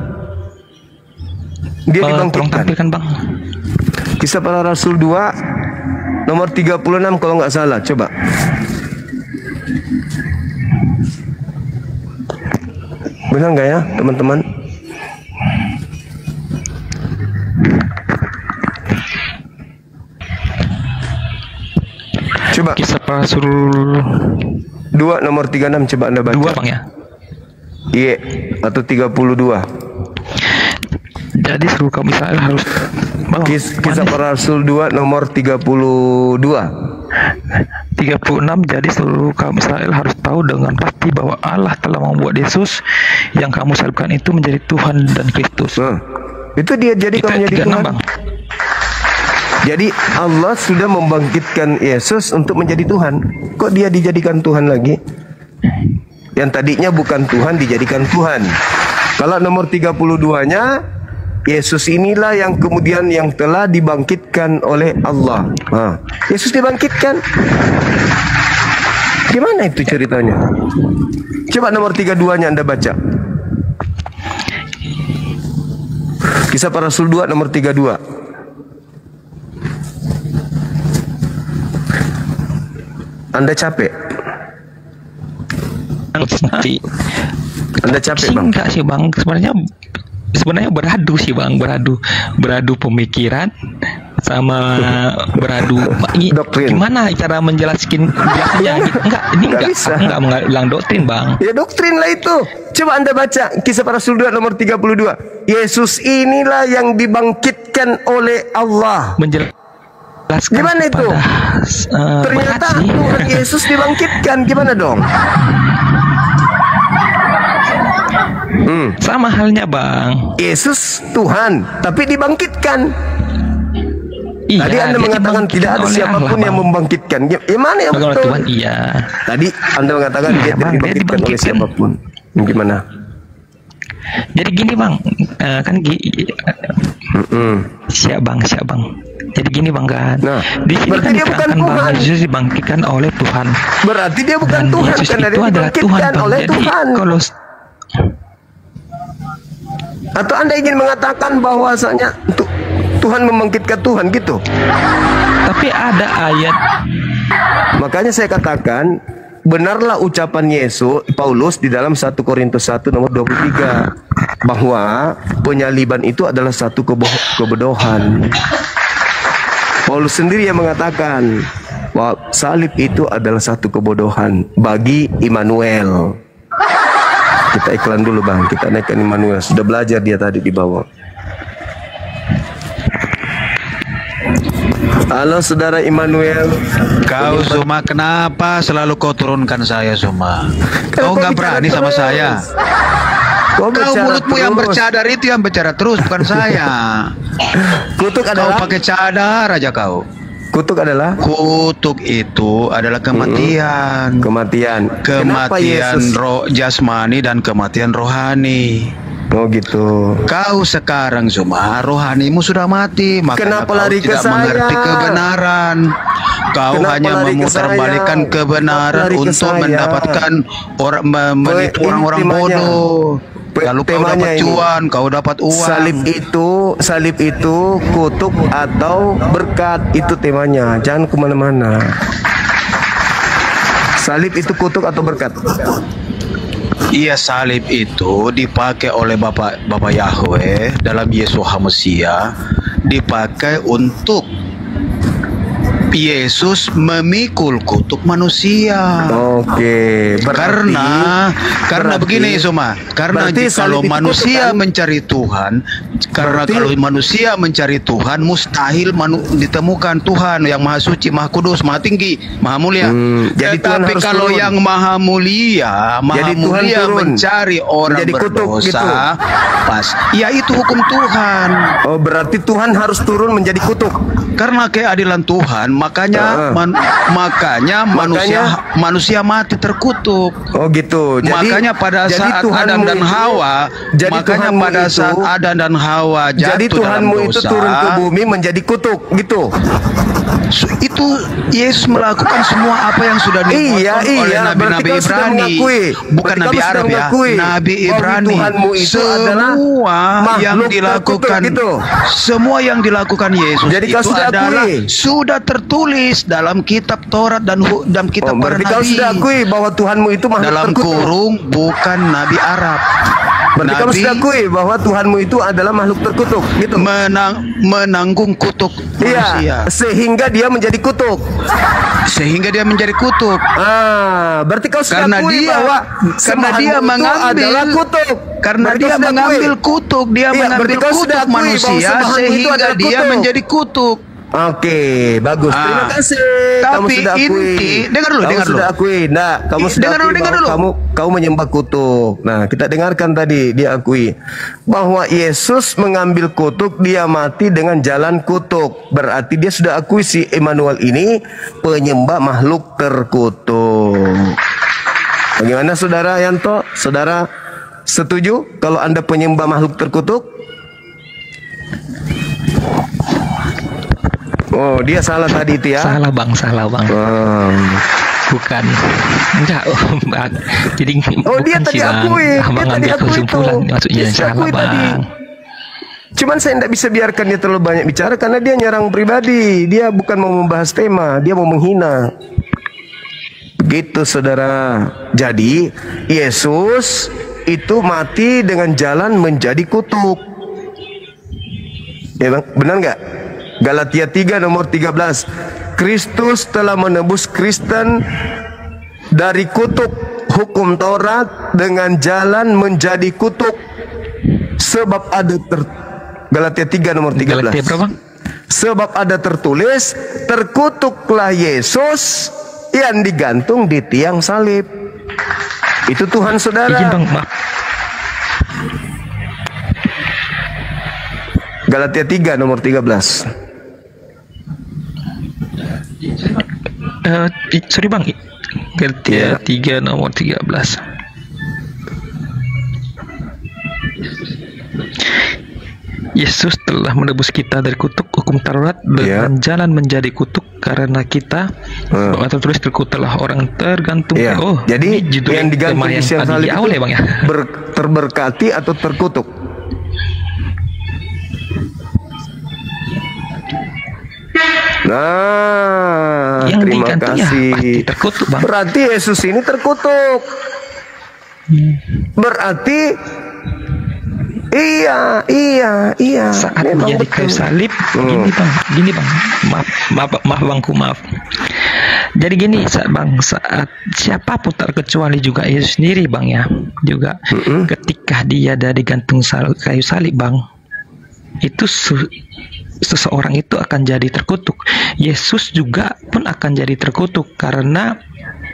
Dia Tolong dibangkitkan. tampilkan Bang. Kisah Para Rasul 2 nomor 36 kalau nggak salah, coba. Benar nggak ya, teman-teman? Coba Kisah Para Rasul 2 nomor 36 coba Anda baca. 2 Bang ya. Iya, atau 32. Jadi seluruh kaum Israel harus Kisah Para Rasul 2 nomor 32. 36. Jadi seluruh kaum Israel harus tahu dengan pasti bahwa Allah telah membuat Yesus yang kamu salibkan itu menjadi Tuhan dan Kristus. Itu dia jadikan menjadi 36 Tuhan. Bang. Jadi Allah sudah membangkitkan Yesus untuk menjadi Tuhan. Kok dia dijadikan Tuhan lagi? Yang tadinya bukan Tuhan dijadikan Tuhan. Kalau nomor 32-nya, Yesus inilah yang kemudian yang telah dibangkitkan oleh Allah. Yesus dibangkitkan. Gimana itu ceritanya? Coba nomor 32-nya Anda baca. Kisah Para Rasul 2 nomor 32. Anda capek? Anda capek Bang? Enggak sih Bang, sebenarnya beradu sih Bang, beradu pemikiran sama beradu doktrin. Gimana cara menjelaskan gitu. Enggak bisa. Aku enggak bilang doktrin Bang. Ya doktrin lah itu. Coba Anda baca Kisah Para Rasul 2 nomor 32. Yesus inilah yang dibangkitkan oleh Allah. jelaskan Gimana itu? kepada, Ternyata Haji. Tuhan Yesus dibangkitkan. Gimana dong? Sama halnya Bang. Yesus Tuhan, tapi dibangkitkan. Iya, Tadi Anda dia mengatakan tidak ada oleh siapapun Allah, yang Bang. membangkitkan. Mana yang Oleh betul? Tuhan iya. Tadi Anda mengatakan Iya, dia tidak Bang, dia dibangkitkan oleh dibangkitkan. siapapun. Gimana? Jadi gini Bang, kan siap Bang. Jadi gini Bang kan. Nah, di sini berarti kan dia bukan diterangkan Bang, Tuhan. Yesus dibangkitkan oleh Tuhan. Berarti dia bukan Dan Tuhan Yesus karena itu dia adalah Tuhan dibangkitkan Bang. oleh Jadi Tuhan. kalau Atau Anda ingin mengatakan bahwasanya Tuhan membangkitkan Tuhan gitu? tapi ada ayat Makanya saya katakan benarlah ucapan Yesus Paulus di dalam 1 Korintus 1 nomor 23 bahwa penyaliban itu adalah satu kebodohan. Paulus sendiri yang mengatakan bahwa salib itu adalah satu kebodohan bagi Immanuel. Kita iklan dulu Bang, kita naikkan Immanuel. Sudah belajar dia tadi di bawah. Halo saudara Immanuel. Kau Suma, kenapa selalu kau turunkan saya Suma? Kau Kau nggak bicara berani sama terus. saya. Kau Kau bicara mulutmu yang terus. bercadar itu yang bicara terus, bukan saya. Kutuk Kau adalah pakai cadar aja kau. kutuk adalah Kutuk itu adalah kematian. kematian. Kenapa Kematian Yesus? roh jasmani dan kematian rohani. Oh gitu. Kau sekarang Suma, rohanimu sudah mati, makanya Kenapa kau lari ke tidak saya? mengerti kebenaran. Kau Kenapa hanya lari ke memutarbalikkan saya? kebenaran Kenapa lari ke untuk saya? mendapatkan menipu Ini orang-orang temanya. bodoh. Lalu kau Temanya dapat ini. cuan, kau dapat uang. Salib itu kutuk atau berkat, itu temanya. Jangan kemana-mana. Salib itu kutuk atau berkat? Iya, salib itu dipakai oleh Bapak Yahweh dalam Yeshua Mesia, dipakai untuk Yesus memikul kutuk manusia. Oke, berarti Karena begini Suma, karena berarti salib kalau itu manusia kutuk, kan? mencari Tuhan, karena Berarti- kalau manusia mencari Tuhan, mustahil ditemukan Tuhan yang maha suci, maha kudus, maha tinggi, maha mulia. jadi Tuhan Tetapi harus kalau turun. yang maha mulia Jadi Tuhan turun. mencari orang Menjadi kutuk, berdosa, gitu. pas, ya itu hukum Tuhan. Oh, berarti Tuhan harus turun menjadi kutuk. Karena keadilan Tuhan, makanya manusia mati terkutuk. Oh gitu. Makanya pada saat Adam dan Hawa, saat Adam dan Hawa jadi jatuh dalam Tuhanmu itu dosa, turun ke bumi menjadi kutuk gitu. itu Yesus melakukan semua apa yang sudah dibuat oleh nabi-nabi Berarti kau sudah Ibrani, mengakui. bukan Berarti nabi kau sudah Arab ya, mengakui nabi bahwa Ibrani. Tuhanmu itu adalah Semua yang makhluk dilakukan, terkutuk, gitu. semua yang dilakukan Yesus Jadi kau itu sudah adalah akui. sudah tertulis dalam kitab Taurat dan dalam kitab para Berarti kau nabi. sudah akui bahwa Tuhanmu itu makhluk Dalam terkutuk. kurung bukan nabi Arab. Berarti kamu Nabi sudah akui bahwa Tuhanmu itu adalah makhluk terkutuk gitu. menanggung kutuk manusia, Iya, sehingga dia menjadi kutuk. sehingga dia menjadi kutuk. Berarti kau sudah Karena akui dia- bahwa karena sembahanmu dia itu mengambil- adalah kutuk. Karena Berarti dia kau sudah mengambil akui. kutuk, dia Iya, mengambil berarti kau sudah kutuk akui bahwa manusia sembahanmu itu sehingga adalah dia kutuk. menjadi kutuk. Oke, bagus. Terima kasih. Kamu Tapi sudah akui. inti, dengar dulu, Kamu dengar sudah dulu. akui. Nah, kamu sudah Dengar dulu, akui dengar bahwa kamu menyembah kutuk. Nah, kita dengarkan tadi dia akui bahwa Yesus mengambil kutuk, dia mati dengan jalan kutuk. Berarti dia sudah akui si Immanuel ini penyembah makhluk terkutuk. Bagaimana Saudara Yanto? Saudara setuju kalau Anda penyembah makhluk terkutuk? Oh, dia salah tadi itu ya? salah bang. Bukan. Enggak, Bang. Jadi Oh, dia bukan tadi sih, Bang. akui. Dia Abang tadi ambil akui kesimpulan. itu. Maksudnya Dia sudah salah, akui tadi. Bang. Cuman saya tidak bisa biarkan dia terlalu banyak bicara karena dia nyerang pribadi. Dia bukan mau membahas tema, dia mau menghina. Begitu Saudara. Jadi Yesus itu mati dengan jalan menjadi kutuk. Ya Bang, benar nggak? Galatia 3 nomor 13. Kristus telah menebus Kristen dari kutuk hukum Taurat dengan jalan menjadi kutuk. Sebab ada Galatia 3 nomor 13. Galatia berapa? Sebab ada tertulis, terkutuklah Yesus yang digantung di tiang salib. Itu Tuhan saudara. Izin bang, maaf. Galatia 3 nomor 13. Sorry bang, Galatia 3 nomor 13. Yesus telah menebus kita dari kutuk hukum Taurat dan jalan menjadi kutuk karena kita. Tertulis terkutuklah orang tergantung. Oh, jadi yang digantung di tiang salib itu bang, ya? Terberkati atau terkutuk? Nah, yang terima kasih. Ya, pasti terkutuk bang. Berarti Yesus ini terkutuk. Berarti iya. Saat menjadi kayu salib, gini bang, maaf bangku, maaf. Jadi gini saat siapapun terkecuali juga Yesus sendiri bang ya, juga ketika dia ada digantung kayu salib bang, itu seseorang itu akan jadi terkutuk. Yesus juga pun akan jadi terkutuk karena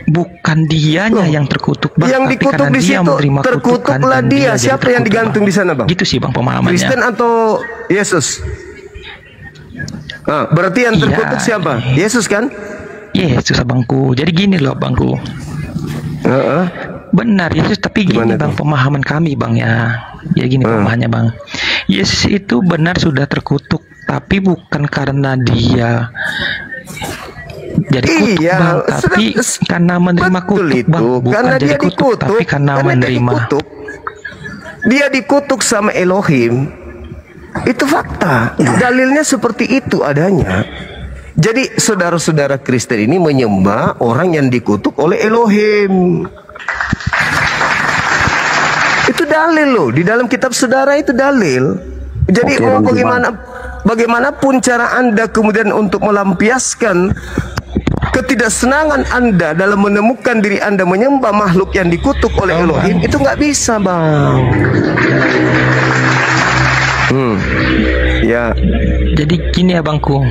bukan dianya yang terkutuk bang, yang tapi dikutuk karena di dia situ menerima terkutuklah dia. Siapa yang digantung bang. Di sana bang? Gitu sih bang pemahamannya. Kristen atau Yesus? Berarti yang terkutuk siapa? Yesus kan? Yesus abangku. Jadi gini loh abangku. Benar Yesus, tapi gini bang pemahaman kami bang ya. Ya gini pemahamannya bang. Yesus itu benar sudah terkutuk, tapi bukan karena dia jadi kutuk bang, tapi karena menerima kutuk bang, bukan karena jadi dia kutuk, tapi karena menerima. Dia dikutuk sama Elohim. Itu fakta. Dalilnya seperti itu adanya. Jadi saudara-saudara Kristen ini menyembah orang yang dikutuk oleh Elohim. Itu dalil loh, di dalam kitab saudara itu dalil. Jadi bagaimanapun cara Anda kemudian untuk melampiaskan ketidaksenangan Anda dalam menemukan diri Anda menyembah makhluk yang dikutuk oleh Elohim, itu nggak bisa bang. Ya. Jadi gini ya bangku,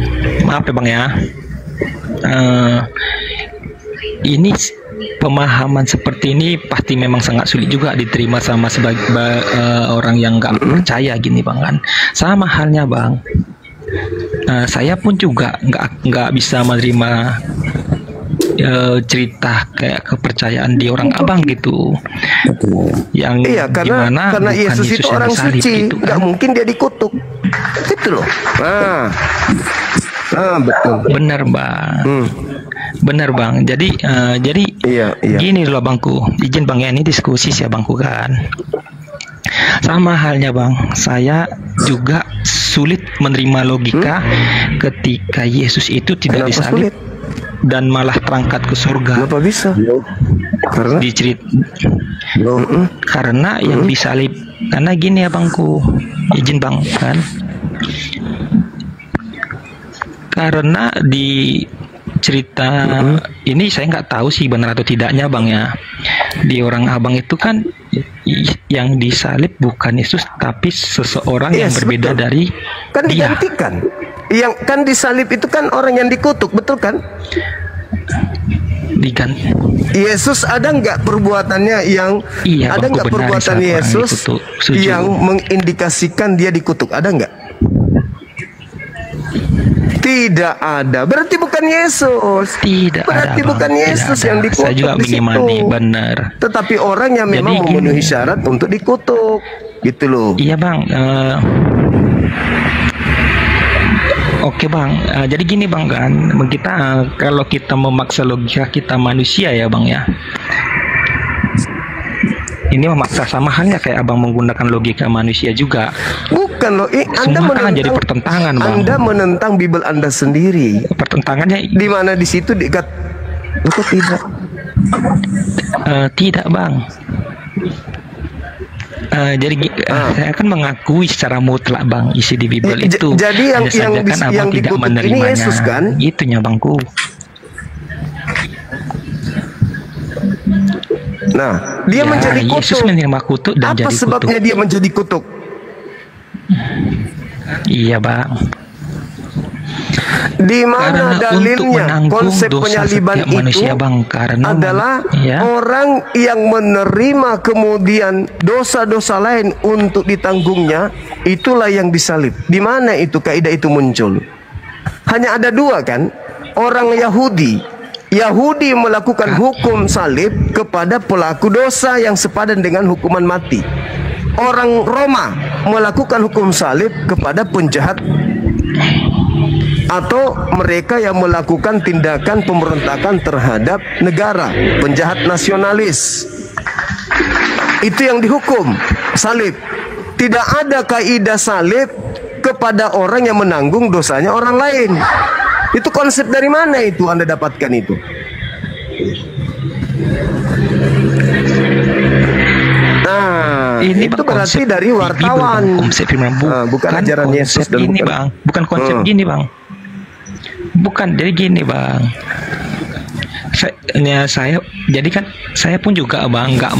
maaf ya bang ya. Ini pemahaman seperti ini pasti memang sangat sulit juga diterima sama sebagai orang yang nggak percaya gini bang kan. Sama halnya bang, saya pun juga nggak bisa menerima cerita kayak kepercayaan di orang abang gitu. Yang karena Yesus itu orang suci, gitu, nggak mungkin dia dikutuk. Gitu loh. Betul. Benar bang. Benar bang. Jadi gini loh bangku. Izin bang ya, ini diskusi sih bangku kan. Sama halnya bang, saya juga sulit menerima logika ketika Yesus itu tidak disalib dan malah terangkat ke surga. Kenapa bisa? Karena yang disalib, karena gini ya bangku, izin bang kan, karena di cerita ini saya nggak tahu sih benar atau tidaknya bang ya, di orang abang itu kan yang disalib bukan Yesus tapi seseorang yang berbeda dari kan dia. Digantikan. Yang kan disalib itu kan orang yang dikutuk, betul kan? Diganti. Yesus ada nggak perbuatannya yang ada nggak perbuatan Yesus yang mengindikasikan dia dikutuk? Ada nggak? Tidak ada. Berarti bukan Yesus. Tidak. Berarti ada, bukan Yesus yang dikutuk. Saya juga mengimani, benar. Tetapi orang yang memang memenuhi syarat untuk dikutuk, gitu loh. Iya bang. Oke bang, jadi gini bang kan, kita kalau kita memaksa logika kita manusia ya bang ya, ini memaksa sama halnya kayak abang menggunakan logika manusia juga. Bukan loh, Anda menentang, jadi pertentangan bang. Anda menentang Bible Anda sendiri. Pertentangannya di mana di situ dikat? Itu tidak. Tidak bang. Jadi saya akan mengakui secara mutlak bang isi di Bible itu. Jadi yang tidak dikutuk ini Yesus kan? Itunya bangku. Nah, dia menjadi kutuk. Yesus menerima kutuk dan apa jadi sebabnya kutuk. Dia menjadi kutuk? Iya bang. Di mana Karena dalilnya untuk menanggung konsep dosa penyaliban setiap itu manusia, Bang, karena adalah ya. orang yang menerima kemudian dosa-dosa lain untuk ditanggungnya, itulah yang disalib. Di mana itu kaidah itu muncul? Hanya ada dua kan? Orang Yahudi melakukan hukum salib kepada pelaku dosa yang sepadan dengan hukuman mati. Orang Roma melakukan hukum salib kepada penjahat atau mereka yang melakukan tindakan pemberontakan terhadap negara, penjahat nasionalis. Itu yang dihukum salib. Tidak ada kaidah salib kepada orang yang menanggung dosanya orang lain. Itu konsep dari mana itu Anda dapatkan itu? Nah, Ini itu Bang, berarti konsep dari Bible, wartawan. Bang, konsep firman, Bukan ajaran Yesus konsep dan ini, bukan. Bang. Bukan konsep gini, Bang. Bukan, jadi gini, Bang. Jadi kan saya pun juga, Bang, nggak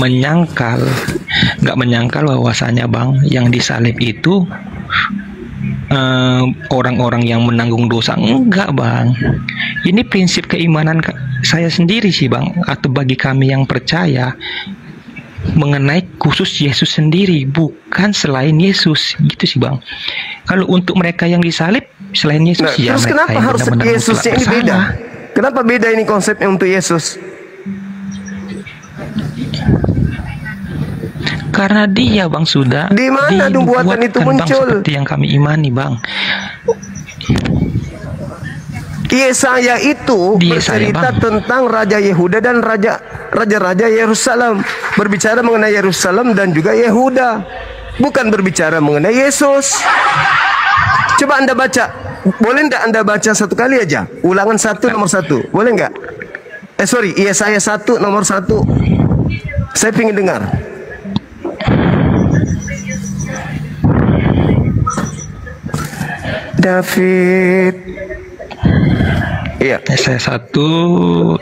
menyangkal bahwasanya, Bang, yang disalib itu orang-orang yang menanggung dosa. Enggak, Bang. Ini prinsip keimanan saya sendiri sih, Bang, atau bagi kami yang percaya mengenai khusus Yesus sendiri, bukan selain Yesus, gitu sih, Bang. Kalau untuk mereka yang disalib selain Yesus, Nah, ya terus mereka kenapa yang harus benar-benar Yesusnya mutlak ini beda? bersalah. Kenapa beda ini konsepnya untuk Yesus? Karena dia, Bang, sudah Di mana nubuatan itu dinubuatkan, Bang, muncul? seperti yang kami imani, Bang. Yesaya itu Di Yesaya, bercerita Bang. tentang Raja Yehuda dan raja-raja Yerusalem. Berbicara mengenai Yerusalem dan juga Yehuda. Bukan berbicara mengenai Yesus. Coba Anda baca. Boleh enggak Anda baca satu kali aja? Ulangan 1 nomor 1. Boleh enggak? Yesaya 1 nomor 1. Saya ingin dengar. David. Iya. Yesaya 1:1.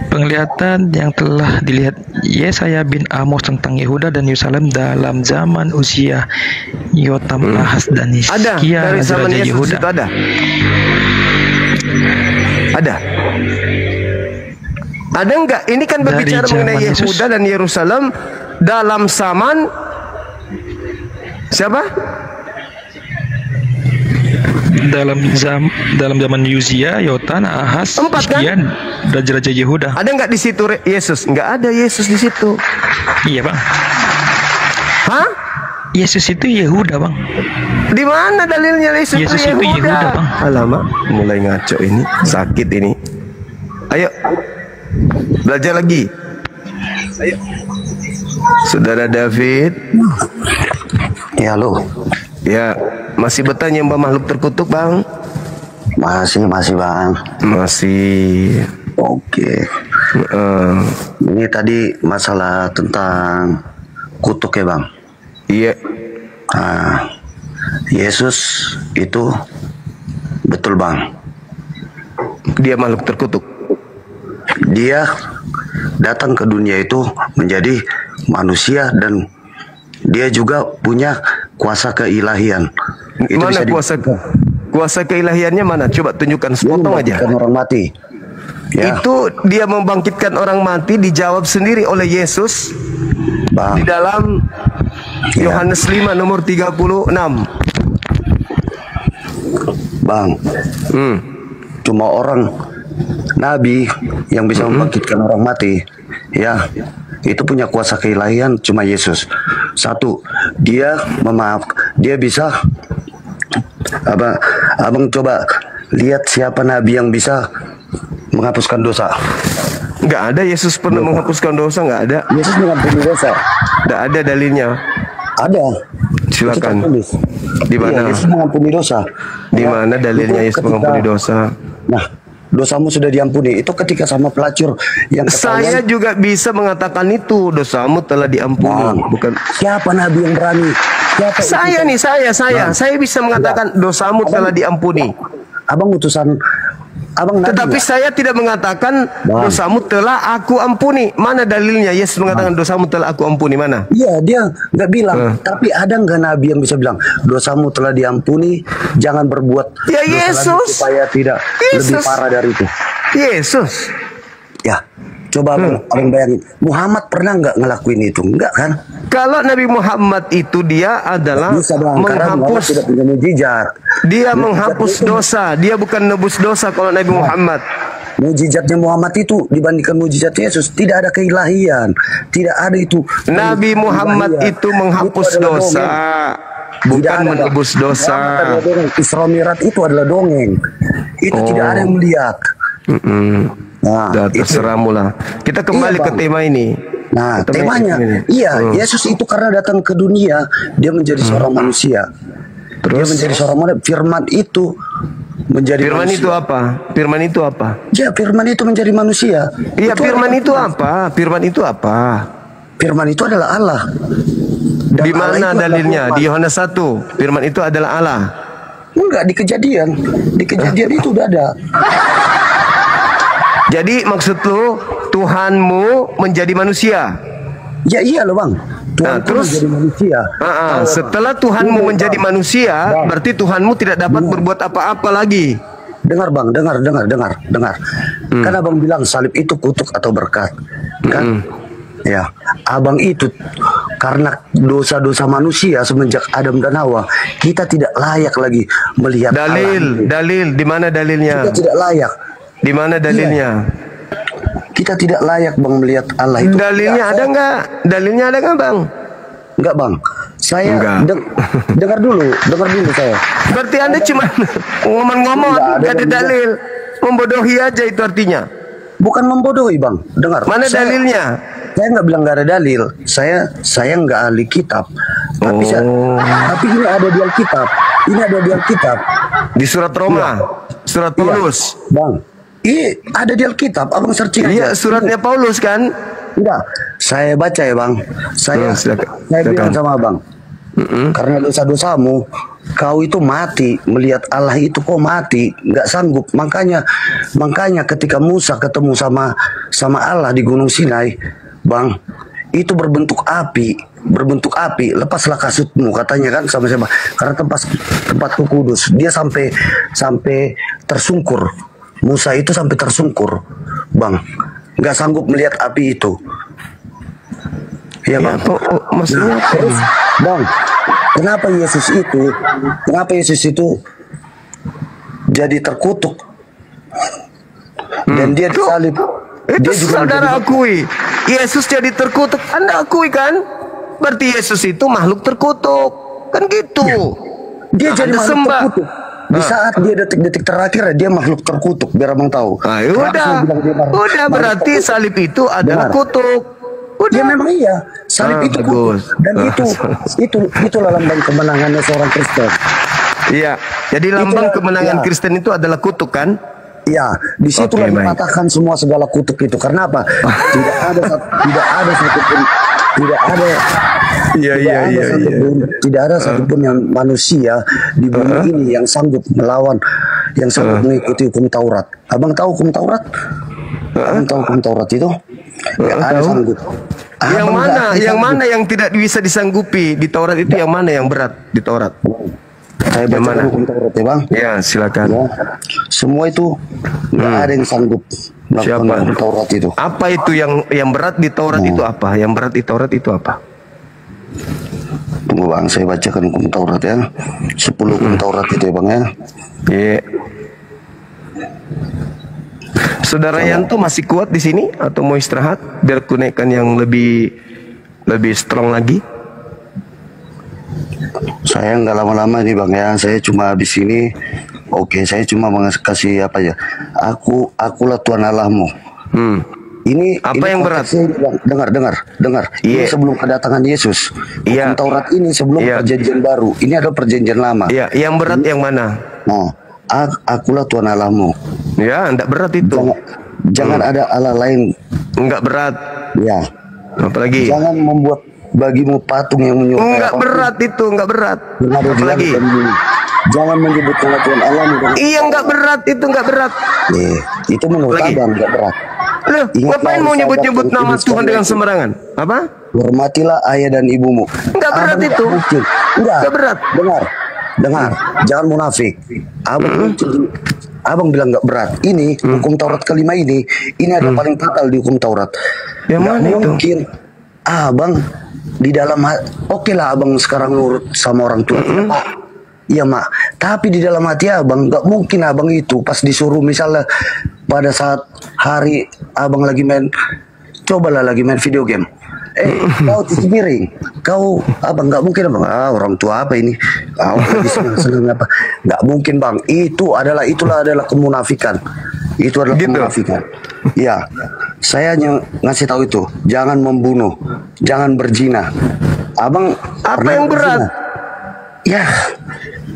Penglihatan yang telah dilihat Yesaya bin Amos tentang Yehuda dan Yerusalem dalam zaman Uzia, Yotam, Ahaz, dan Ada Hizkia, dari zaman raja-raja Yesus Yehuda. itu ada. Ada. Ada enggak? Ini kan Dari berbicara zaman mengenai Yesus. Yehuda dan Yerusalem dalam zaman siapa? Dalam zaman Uzia, Yotam, Ahaz, 4 kan? Hizkia, raja-raja Yehuda. Ada enggak di situ Yesus? Enggak ada Yesus di situ. Iya, Bang. Hah? Yesus itu Yehuda, Bang. Di mana dalilnya Yesus, Yesus itu Yehuda, Bang. Alamak, mulai ngaco ini, sakit ini. Ayo, belajar lagi. Ayo. Saudara David. Ya, halo. Ya, masih bertanya Mbak makhluk terkutuk, Bang? Masih, Bang. Masih. Oke. Ini tadi masalah tentang kutuk ya, Bang. Iya. Nah, Yesus itu betul, Bang. Dia makhluk terkutuk. Dia datang ke dunia itu menjadi manusia dan dia juga punya kuasa keilahian. Itu Mana bisa kuasa keilahiannya mana? Coba tunjukkan sepotong aja. membangkitkan orang mati. Ya, Itu dia membangkitkan orang mati dijawab sendiri oleh Yesus Bang. di dalam Ya. Yohanes 5 nomor 36. Bang. Cuma orang nabi yang bisa membangkitkan orang mati, ya, itu punya kuasa keilahian cuma Yesus. Satu, dia bisa abang coba lihat siapa nabi yang bisa menghapuskan dosa. Nggak ada Yesus pernah menghapuskan dosa, nggak ada. Yesus mengampuni dosa. Nggak ada dalilnya. Ada. Silakan. Itu tertulis. Di mana? Iya, Yesus mengampuni dosa. Di Ya, mana dalilnya itu Yesus ketika- mengampuni dosa? Nah, dosamu sudah diampuni. Itu ketika sama pelacur yang Saya ketahuan. juga bisa mengatakan itu, dosamu telah diampuni. Bang, Bukan siapa nabi yang berani? Siapa saya nih, saya bisa mengatakan dosamu telah diampuni. Abang utusan Abang nabi Tetapi nggak? saya tidak mengatakan Bang. dosamu telah aku ampuni. Mana dalilnya Yesus mengatakan dosamu telah aku ampuni? Mana? Iya, dia nggak bilang. Tapi ada nggak nabi yang bisa bilang dosamu telah diampuni, jangan berbuat Ya, dosa lagi Yesus. supaya tidak lebih Yesus. parah dari itu. Yesus. Ya, coba abang bayangin, Muhammad pernah nggak ngelakuin itu? Nggak kan? Kalau Nabi Muhammad itu dia adalah Bisa dong, karena Muhammad menghapus, tidak punya mujizat. dia menghapus dosa. Dia bukan nebus dosa kalau Nabi Muhammad. Mujizatnya Muhammad itu dibandingkan mujizat Yesus tidak ada keilahian, tidak ada itu. Nabi Muhammad Keilahian. itu menghapus Itu adalah dosa, dongeng. bukan Tidak ada, Bang. menebus dosa. Muhammad adalah dongeng. Isra Mi'raj itu adalah dongeng. Itu tidak ada yang melihat. Nah, Dah, itu. terserah mula. Kita kembali Iya, ke Bang. tema ini. Nah, Kita temanya, ini. iya, Yesus itu karena datang ke dunia, dia menjadi seorang manusia. Dia Terus menjadi seorang manusia. Firman itu menjadi firman manusia. itu apa? Firman itu apa? Ya, firman itu menjadi manusia. Iya, Itu firman adalah itu apa? Firman itu apa? Firman itu adalah Allah. Dan Di Allah mana itu adalah dalilnya? firman. Di Yohanes 1. Firman itu adalah Allah. Enggak, di kejadian. Di kejadian itu udah ada. Jadi maksud lu Tuhanmu menjadi manusia. Ya iya loh bang. Tuhan Nah, terus? menjadi manusia. Setelah Tuhanmu menjadi manusia, berarti Tuhanmu tidak dapat berbuat apa-apa lagi. Dengar bang, dengar. Kan abang bilang salib itu kutuk atau berkat, kan? Ya, abang itu karena dosa-dosa manusia semenjak Adam dan Hawa, kita tidak layak lagi melihat Allah. Dalil, di mana dalilnya? Kita tidak layak. Di mana dalilnya? Kita tidak layak bang melihat Allah itu. Dalilnya ada nggak? Dalilnya ada nggak bang? Enggak bang. Saya Enggak. dengar dulu saya. Berarti anda cuma ngomong-ngomong, Nggak ada nggak ada dalilnya. dalil, membodohi aja itu artinya. Bukan membodohi bang. Dengar. Mana dalilnya? Saya nggak bilang nggak ada dalil. Saya nggak ahli kitab. Tapi tapi ini ada di Alkitab. Ini ada di Alkitab. Di surat Roma, surat Paulus. Bang. Ini ada di Alkitab. Abang searching Iya, aja. suratnya Paulus kan? Enggak. Saya baca ya bang. Saya bilang sama abang. Karena dosa-dosamu, kau itu mati melihat Allah itu kok mati, nggak sanggup. Makanya ketika Musa ketemu sama Allah di Gunung Sinai, bang, itu berbentuk api. Lepaslah kasutmu katanya kan sama siapa? Karena tempatku kudus. Dia sampai tersungkur. Musa itu sampai tersungkur, bang, nggak sanggup melihat api itu. Iya bang. Maksudnya Nah, terus, bang, kenapa Yesus itu jadi terkutuk dan dia disalib? Itu Dia juga saudara menjadi- akui. Yesus jadi terkutuk. Anda akui kan? Berarti Yesus itu makhluk terkutuk. Kan gitu. Dia jadi Anda makhluk sembah. terkutuk. Di saat dia detik-detik terakhir dia makhluk terkutuk, biar abang tahu. Ah, Kenapa saya bilang dia makhluk berarti terkutuk? salib itu adalah Benar. kutuk. Ya memang iya, salib itu kutuk. Bagus. Dan itulah lambang kemenangannya seorang Kristen. Iya. Jadi lambang Itulah- kemenangan ya. Kristen itu adalah kutuk kan? Ya, disitulah Oke, baik. dipatahkan semua segala kutuk itu. Karena apa? Tidak ada satupun, tidak ada satupun yang manusia di bumi ini yang sanggup melawan, yang sanggup mengikuti hukum Taurat. Abang tahu hukum Taurat? Abang tahu hukum Taurat itu? Nggak ada Tahu. sanggup. Yang Abang mana? nggak akan Yang sanggup. mana yang tidak bisa disanggupi di Taurat itu? Yang mana yang berat di Taurat? Saya Yang baca mana? hukum Taurat ya bang. Ya, silakan. Ya. Semua itu nggak ada yang sanggup melakukan Siapa? hukum Taurat itu. Apa itu yang berat di Taurat itu apa? Yang berat di Taurat itu apa? Tunggu bang, saya bacakan hukum Taurat ya. 10 hukum Taurat itu ya bang ya. Iya. Saudara Yanto masih kuat di sini atau mau istirahat biar ku naikkan yang lebih strong lagi? Saya nggak lama-lama nih bang ya. Saya cuma habis ini. Oke, saya cuma kasih apa ya. Akulah Tuhan Allahmu. Ini Apa yang berat? konteksnya, Bang. Dengar. Ini Iya. sebelum kedatangan Yesus. Iya. Hukum Taurat ini sebelum Iya. perjanjian baru. Ini adalah perjanjian lama. Iya, yang berat yang mana? Nah, akulah Tuhan Allahmu. Ya, enggak berat itu. Jangan ada Allah lain. Enggak berat. Ya. Apalagi? Jangan membuat bagimu patung yang menyerupai Enggak apapun berat itu, enggak berat. yang ada di langit Apalagi? dan bumi. Jangan menyebut nama Tuhan Allahmu dengan Iya, nggak berat, itu nggak berat. itu menurut Lagi. abang nggak berat. Loh, Ingatlah ngapain mau sahabat nyebut-nyebut dan nama ibu Tuhan dengan sekalian. sembarangan? Apa? Hormatilah ayah dan ibumu. Nggak berat Abang itu. mungkin. Enggak. Nggak berat. Dengar, jangan munafik. Abang bilang nggak berat. Ini hukum Taurat kelima ini ada paling fatal di hukum Taurat. Yang Nggak mana itu? mungkin abang di dalam oke lah abang sekarang nurut sama orang tua. Iya mak, tapi di dalam hati abang nggak mungkin abang itu pas disuruh misalnya pada saat hari abang lagi main, cobalah lagi main video game. Kau cuci piring, kau abang nggak mungkin abang. Orang tua apa ini? Lagi senang apa? Nggak mungkin bang. Itulah adalah kemunafikan. Itu adalah Gitu. kemunafikan. Ya, saya hanya ngasih tahu itu. Jangan membunuh, jangan berzina. Abang Apa pernah yang berat? berzina? Ya,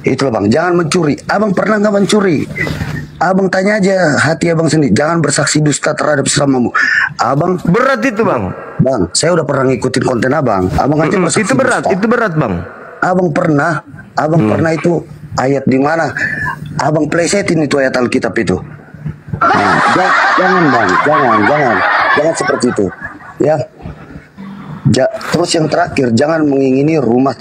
itulah bang. Jangan mencuri. Abang pernah nggak mencuri? Abang tanya aja hati abang sendiri. Jangan bersaksi dusta terhadap sesamamu. Abang, Berat itu, Bang. bang, saya udah pernah ngikutin konten abang. Abang aja bersaksi Itu berat, dusta. itu berat, Bang. Abang pernah itu ayat di mana? Abang plesetin itu ayat Alkitab itu. Nah, jangan bang, jangan seperti itu. Ya. Terus yang terakhir, jangan mengingini rumah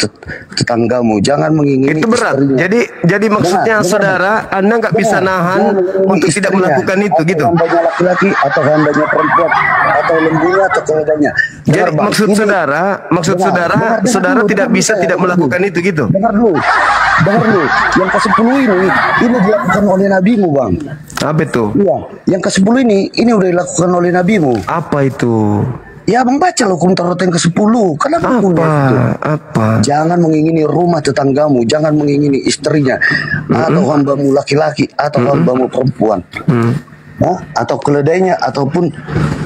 tetanggamu, jangan mengingini Itu berat. istrinya. Jadi maksudnya Dengar. saudara, Anda nggak bisa nahan Jangan mengingini untuk tidak istrinya, melakukan itu, atau gitu. hambanya laki-laki atau hambanya perempuan atau lembunya atau keledanya. Jadi maksud saudara tidak bisa tidak melakukan itu, gitu. Dengar dulu. Yang ke-10 ini dilakukan oleh nabimu bang. Apa itu? Iya, yang ke-10 ini udah dilakukan oleh nabimu. Apa itu? Ya abang baca loh hukum Taurat yang ke-10. Kenapa punya itu? Apa? Jangan mengingini rumah tetanggamu, jangan mengingini istrinya, atau hambamu laki-laki, atau hambamu perempuan, atau keledainya, ataupun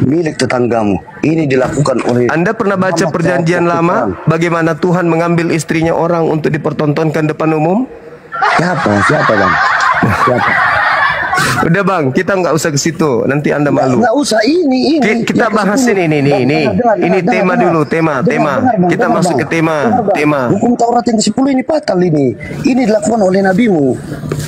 milik tetanggamu. Ini dilakukan oleh. Anda pernah baca Muhammad perjanjian SAW. lama bagaimana Tuhan mengambil istrinya orang untuk dipertontonkan depan umum? Siapa bang? Siapa? Udah Bang, kita nggak usah ke situ. Nanti Anda malu. Nggak usah ini. Kita Yang bahas ke-10. ini. Dengar, Ini tema dengar. dulu, tema. Dengar, Bang, Kita dengar, masuk Bang. ke tema. Dengar, Bang. Hukum Taurat yang ke-10 ini fatal ini. Ini dilakukan oleh nabimu.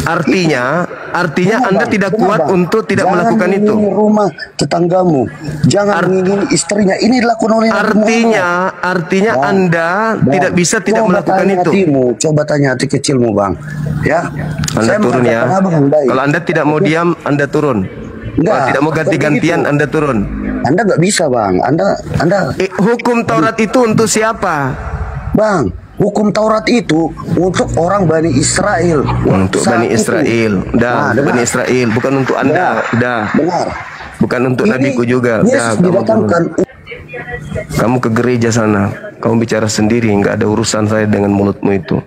Artinya Dengar, Anda Bang. tidak Dengar, kuat Bang. untuk tidak melakukan itu. Jangan mengingini rumah tetanggamu. Jangan mengingini istrinya. Ini dilakukan oleh Nabi Muhammad. Artinya Bang, Anda Bang, tidak bisa tidak coba melakukan tanya itu. hatimu, coba tanya hati kecilmu bang. Ya. Anda Saya turun ya. mengatakan abang yang baik. Kalau Anda tidak mau diam, Anda turun. Enggak, Kalau tidak mau bukan ganti-gantian, begitu. Anda turun. Anda nggak bisa bang. Anda Hukum Taurat itu untuk siapa? bang. Hukum Taurat itu untuk orang Bani Israel. Untuk Saat Bani itu. Israel. Nah, dengar. Bani Israel, bukan untuk Anda. Udah. Dengar. Bukan untuk Ini nabiku juga. Yesus Udah, didatangkan. kamu ke gereja sana. Kamu bicara sendiri, nggak ada urusan saya dengan mulutmu itu.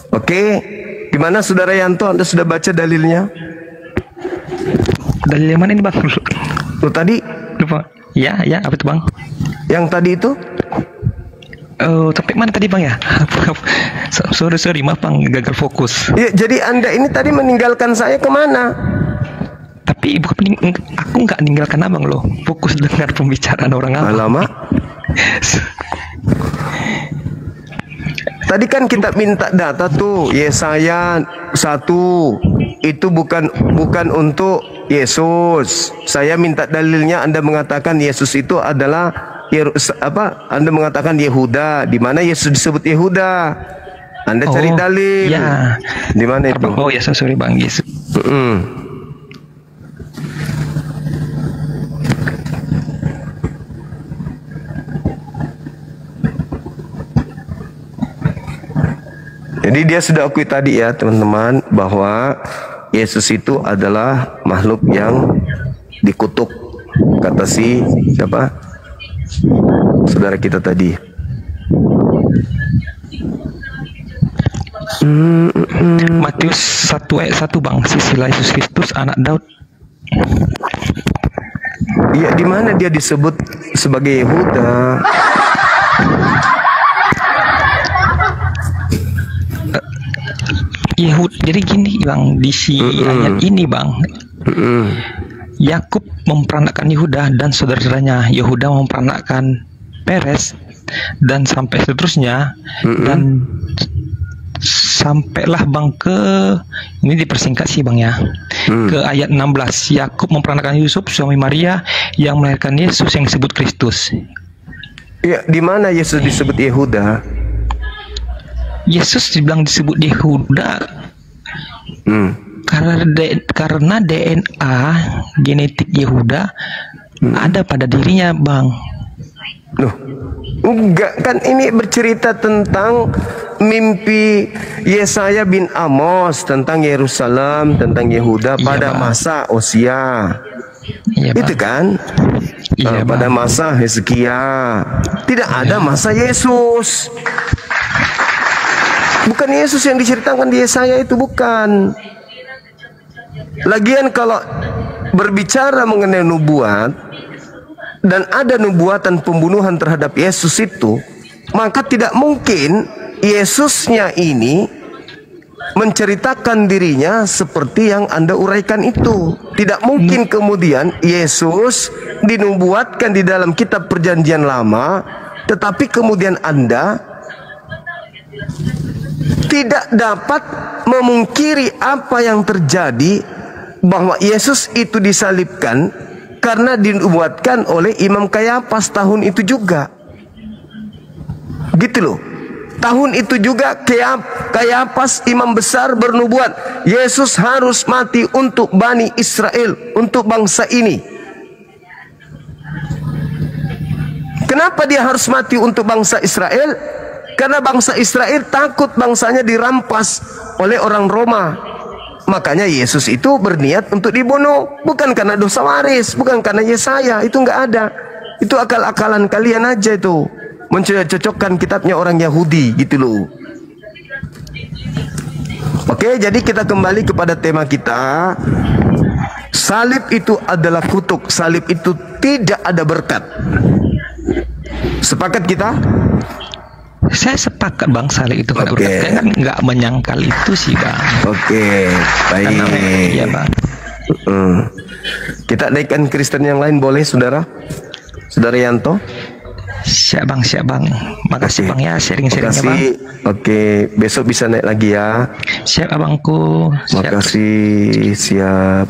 Oke, gimana Saudara Yanto? Anda sudah baca dalilnya? Dalil yang mana ini bang? Tuh tadi, Lupa. Ya, apa itu bang? yang tadi itu? Sampai mana tadi bang ya? sorry maaf bang, gagal fokus. Ya, jadi Anda ini tadi meninggalkan saya kemana? Tapi aku nggak ninggalkan abang loh. Fokus dengar pembicaraan orang abang. Alamak. Tadi kan kita minta data tuh, Yesaya 1 itu bukan untuk Yesus. Saya minta dalilnya. Anda mengatakan Yesus itu adalah Anda mengatakan Yehuda. Di mana Yesus disebut Yehuda? Anda cari dalil. Ya. Di mana itu? Oh ya, sorry bang, Yesus. Jadi dia sudah akui tadi ya teman-teman bahwa Yesus itu adalah makhluk yang dikutuk, kata siapa? Saudara kita tadi. Matius 1 ayat 1 bang, sisilah Yesus Kristus anak Daud. Iya, di mana dia disebut sebagai Yehuda? Jadi gini bang, di ayat ini bang, Yakub memperanakkan Yehuda dan saudara-saudaranya. Yehuda memperanakkan Peres dan sampai seterusnya. Dan sampailah Bang ke, ini dipersingkat sih Bang ya, ke ayat 16. Yakub memperanakan Yusuf suami Maria yang melahirkan Yesus yang disebut Kristus. Ya, di mana Yesus disebut Yehuda? Yesus dibilang disebut Yehuda karena DNA genetik Yehuda ada pada dirinya Bang. Loh, enggak, kan ini bercerita tentang mimpi Yesaya bin Amos tentang Yerusalem, tentang Yehuda pada masa Hosea. Itu kan? Pada masa Hezkia. Tidak ada masa Yesus. Bukan Yesus yang diceritakan di Yesaya itu, bukan. Lagian kalau berbicara mengenai nubuat dan ada nubuatan pembunuhan terhadap Yesus itu, maka tidak mungkin Yesusnya ini menceritakan dirinya seperti yang Anda uraikan itu. Tidak mungkin kemudian Yesus dinubuatkan di dalam kitab Perjanjian Lama, tetapi kemudian Anda tidak dapat memungkiri apa yang terjadi, bahwa Yesus itu disalibkan karena dinubuatkan oleh Imam Kayafas tahun itu juga. Gitu loh. Tahun itu juga Kayafas imam besar bernubuat, Yesus harus mati untuk Bani Israel, untuk bangsa ini. Kenapa dia harus mati untuk bangsa Israel? Karena bangsa Israel takut bangsanya dirampas oleh orang Roma. Makanya Yesus itu berniat untuk dibunuh, bukan karena dosa waris, bukan karena Yesaya, itu nggak ada. Itu akal-akalan kalian aja itu, mencocokkan kitabnya orang Yahudi gitu loh. Oke, jadi kita kembali kepada tema kita. Salib itu adalah kutuk, salib itu tidak ada berkat. Sepakat kita? Saya sepakat Bang, salib itu berkat. Saya kan nggak menyangkal itu sih Bang. Oke, baik. Iya Bang. Kita naikkan Kristen yang lain boleh, saudara? Saudara Yanto? Siap Bang. Makasih Bang ya sharing-sharingnya Bang. Oke, besok bisa naik lagi ya. Siap Abangku. Makasih, siap.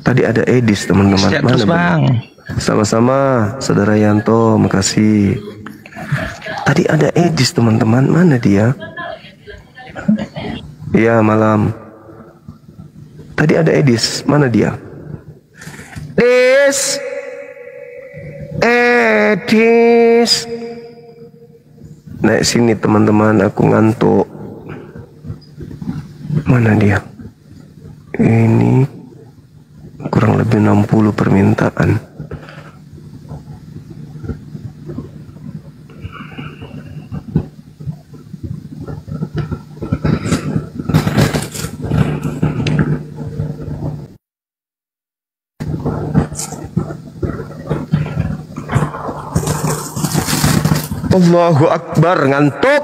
Tadi ada Edis teman-teman. Siap terus Bang. Sama-sama, saudara Yanto, makasih. Tadi ada Edis teman-teman, mana dia? Iya malam. Tadi ada Edis, mana dia? Edis. Naik sini teman-teman, aku ngantuk. Mana dia? Ini kurang lebih 60 permintaan. Allahu Akbar, ngantuk.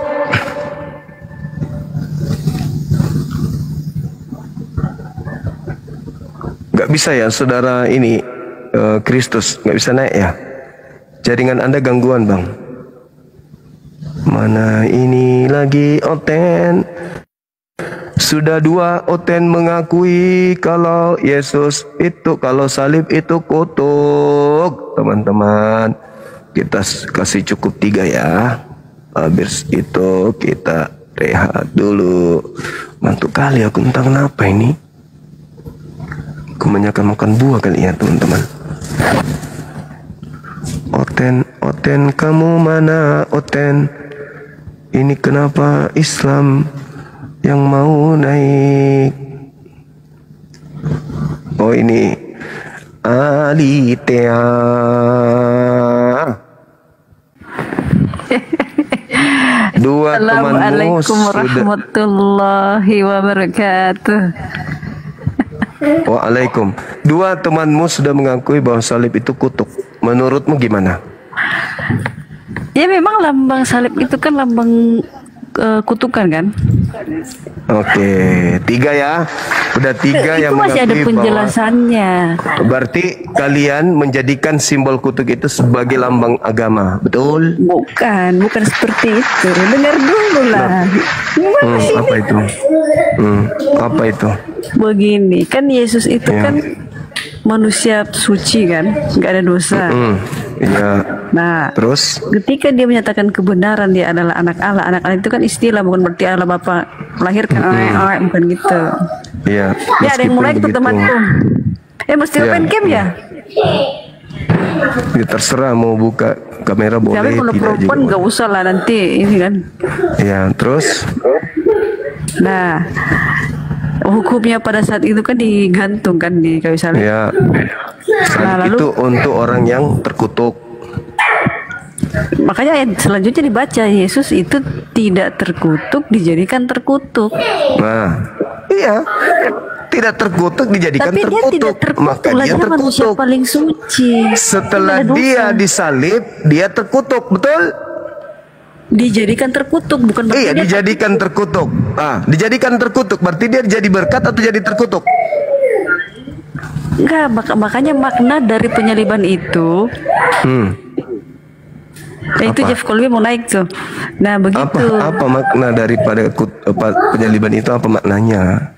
Gak bisa ya saudara ini Kristus, gak bisa naik ya. Jaringan Anda gangguan Bang. Mana ini lagi Oten? Sudah 2 Oten mengakui kalau Yesus itu, kalau salib itu kutuk. Teman-teman, kita kasih cukup 3 ya. Habis itu kita rehat dulu. Mantuk kali aku, entah kenapa ini. Kebanyakan makan buah kali ya teman-teman. Oten kamu mana Oten? Ini kenapa Islam yang mau naik? Oh ini Alitea. Dua temanmu Assalamualaikum warahmatullahi wabarakatuh. Waalaikum. 2 temanmu sudah mengakui bahwa salib itu kutuk. Menurutmu gimana? Ya memang lambang salib itu kan lambang kutukan kan? Oke, 3 ya. Udah 3 yang itu masih ada mengakui penjelasannya. berarti kalian menjadikan simbol kutuk itu sebagai lambang agama, betul? Bukan seperti itu. Dengar dulu lah. Gimana sih Apa ini? itu? Apa itu? Begini, kan Yesus itu Ya. kan manusia suci kan, nggak ada dosa. Iya. Nah, Terus? ketika dia menyatakan kebenaran dia adalah anak Allah, anak Allah itu kan istilah, bukan berarti Allah Bapa melahirkan, bukan gitu. Iya. Ya ada yang meskipun mulai tuh begitu. temanku. Mesti Ya. open cam ya? Ya, terserah mau buka kamera boleh, Tapi kalau tidak perempuan juga. nggak usah lah nanti ini kan. Ya, terus? Nah, hukumnya pada saat itu kan digantung kan di kayu salib. Ya. Nah, lalu- itu untuk orang yang terkutuk. Makanya ayat selanjutnya dibaca, Yesus itu tidak terkutuk dijadikan terkutuk. Nah, iya. Tidak terkutuk dijadikan Tapi dia terkutuk. tidak terkutuk, Maka lah, dia dia manusia terkutuk. paling suci. Setelah Tidak ada dia dosa. disalib, dia terkutuk, betul? Dijadikan terkutuk, bukan berarti Iya, dia dijadikan terkutuk. Dijadikan terkutuk berarti dia jadi berkat atau jadi terkutuk? enggak. Makanya makna dari penyaliban itu, itu Apa? Jeff Colby mau naik tuh. Nah begitu. Apa makna daripada penyaliban itu, apa maknanya?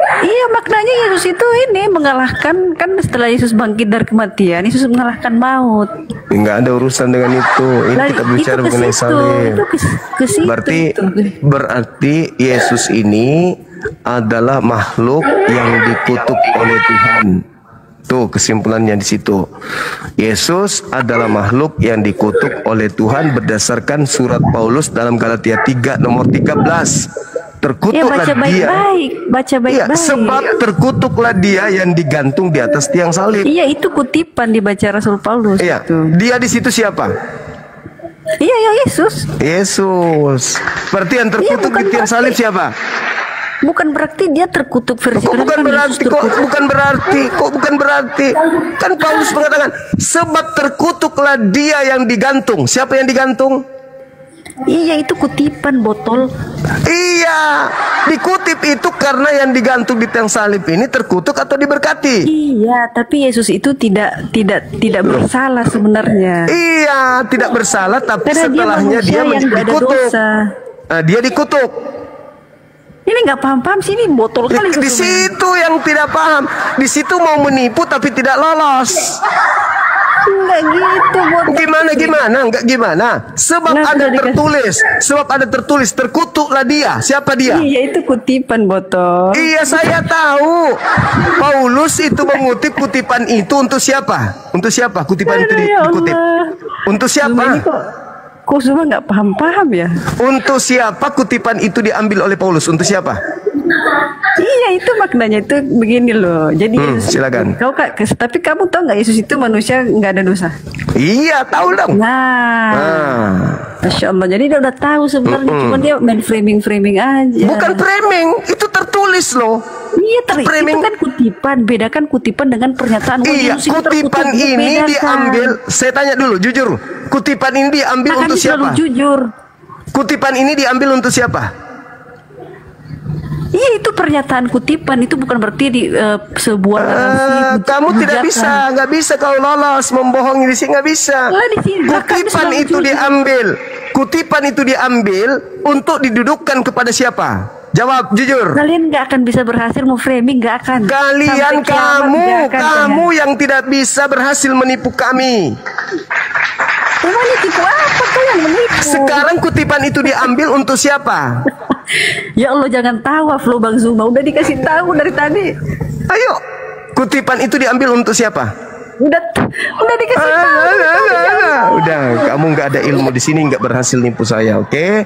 Iya, maknanya Yesus itu ini mengalahkan, kan setelah Yesus bangkit dari kematian, Yesus mengalahkan maut. Enggak ada urusan dengan itu. Ini Lah, kita bicara itu ke mengenai situ, salib. itu ke situ, Berarti Yesus ini adalah makhluk yang dikutuk oleh Tuhan. Tuh kesimpulannya di situ. Yesus adalah makhluk yang dikutuk oleh Tuhan berdasarkan surat Paulus dalam Galatia 3 nomor 13. Ya Terkutuklah baca dia. baik-baik, baca Iya, baik-baik. sebab terkutuklah dia yang digantung di atas tiang salib. Iya, itu kutipan dibaca Rasul Paulus. Iya, Itu. dia di situ siapa? Iya, ya Yesus. Yesus. Berarti yang terkutuk bukan di tiang berarti. salib siapa? Bukan berarti dia terkutuk versi Kok Kristen, bukan Yesus berarti? Kok bukan berarti? Kan Paulus mengatakan sebab terkutuklah dia yang digantung. Siapa yang digantung? Iya, itu kutipan botol. Iya, dikutip itu karena yang digantung di tiang salib ini terkutuk atau diberkati. Iya, tapi Yesus itu tidak bersalah sebenarnya. Iya, tidak bersalah, tapi Karena setelahnya manusia dia yang nggak ada dikutuk. dosa. Dia dikutuk. Ini nggak paham-paham sih, ini botol kali. Di situ yang tidak paham. Di situ mau menipu tapi tidak lolos. Enggak gitu, botol. Gimana? Enggak gimana? Sebab Nggak, ada sudah tertulis. Sebab ada tertulis. Terkutuklah dia. Siapa dia? Iya, itu kutipan botol. Iya, saya tahu. Paulus itu mengutip kutipan itu untuk siapa? Untuk siapa kutipan itu Ya dikutip? Allah. Untuk Semua ini siapa? kok semua nggak paham-paham ya? Untuk siapa kutipan itu diambil oleh Paulus? Untuk siapa? Iya, itu maknanya itu begini loh. Jadi Yesus, silakan. tapi kamu tahu nggak Yesus itu manusia nggak ada dosa? Iya, tahu dong. Nah, Masya Allah. Jadi dia udah tahu sebenarnya, cuma dia main framing aja. Bukan framing, itu tertulis loh. Iya, framing. itu kan kutipan. Bedakan kutipan dengan pernyataan. Oh, Iya, Yesus itu kutipan terkutuk. ini Bedakan. diambil. Saya tanya dulu, jujur. Kutipan ini diambil Makanya untuk selalu siapa? jujur. Kutipan ini diambil untuk siapa? Iya, itu pernyataan kutipan, itu bukan berarti di sebuah narasi. Kamu tidak hujatan. bisa, nggak bisa kau lolos membohongi di sini, nggak bisa. Lah, di sini bahkan Kutipan selalu itu jujur. diambil, kutipan itu diambil untuk didudukkan kepada siapa? Jawab jujur. Kalian nggak akan bisa berhasil mau framing, nggak akan. Kalian, Sampai kiamat nggak akan, kamu ya. yang tidak bisa berhasil menipu kami. Emangnya tipu apa tuh yang menipu? Sekarang kutipan itu diambil untuk siapa? Ya Allah, jangan tawa Flo Bang Zuma, udah dikasih tahu dari tadi. Ayo, kutipan itu diambil untuk siapa? Udah dikasih tahu. Udah, kamu nggak ada ilmu di sini, nggak berhasil nipu saya, oke?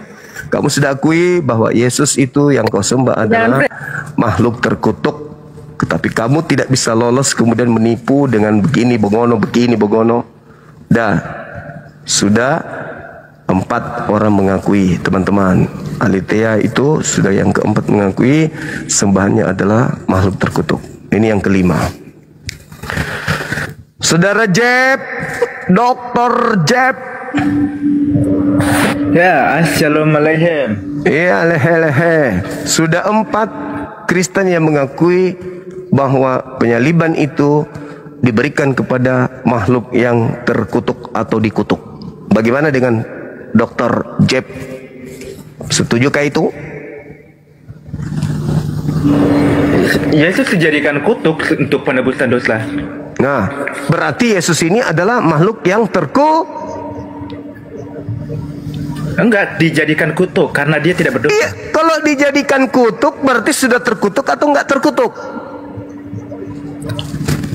Kamu sudah akui bahwa Yesus itu yang kau sembah adalah makhluk terkutuk, tetapi kamu tidak bisa lolos kemudian menipu dengan begini begono. Dah, sudah 4 orang mengakui, teman-teman. Alitea itu sudah yang keempat mengakui sembahannya adalah makhluk terkutuk. Ini yang kelima. Saudara Jeb, Dokter Jeb, Ya, assalamualaikum. Iya, lehe-lehe. Sudah 4 Kristen yang mengakui bahwa penyaliban itu diberikan kepada makhluk yang terkutuk atau dikutuk. Bagaimana dengan Dr. Jeb? Setujukah itu? Yesus dijadikan kutuk untuk penebusan dosa. Nah, berarti Yesus ini adalah makhluk yang Enggak dijadikan kutuk karena dia tidak berdosa. Iya, kalau dijadikan kutuk berarti sudah terkutuk atau enggak terkutuk?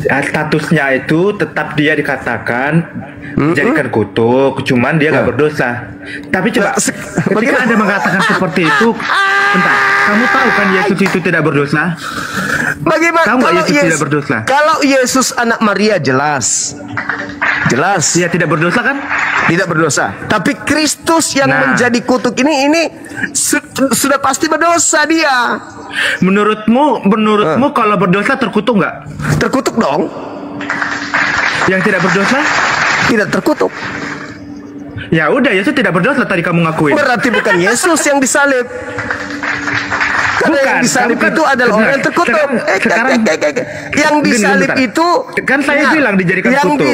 Ya, statusnya itu tetap dia dikatakan dijadikan kutuk, cuman dia nggak berdosa. Tapi coba ketika Anda mengatakan seperti itu, bentar, kamu tahu kan Yesus itu tidak berdosa? Bagaimana Tahu nggak kalau Yesus tidak berdosa? Kalau Yesus anak Maria jelas. Dia tidak berdosa kan? Tidak berdosa. Tapi Kristus yang menjadi kutuk ini sudah pasti berdosa dia. Menurutmu kalau berdosa terkutuk nggak? Terkutuk dong. Yang tidak berdosa? Tidak terkutuk. Ya udah, Yesus tidak berdosa tadi kamu ngakuin. Berarti bukan Yesus yang disalib. Karena Bukan, yang disalib itu adalah orang yang terkutuk. Sekarang yang disalib itu kan saya bilang dijadikan yang kutuk.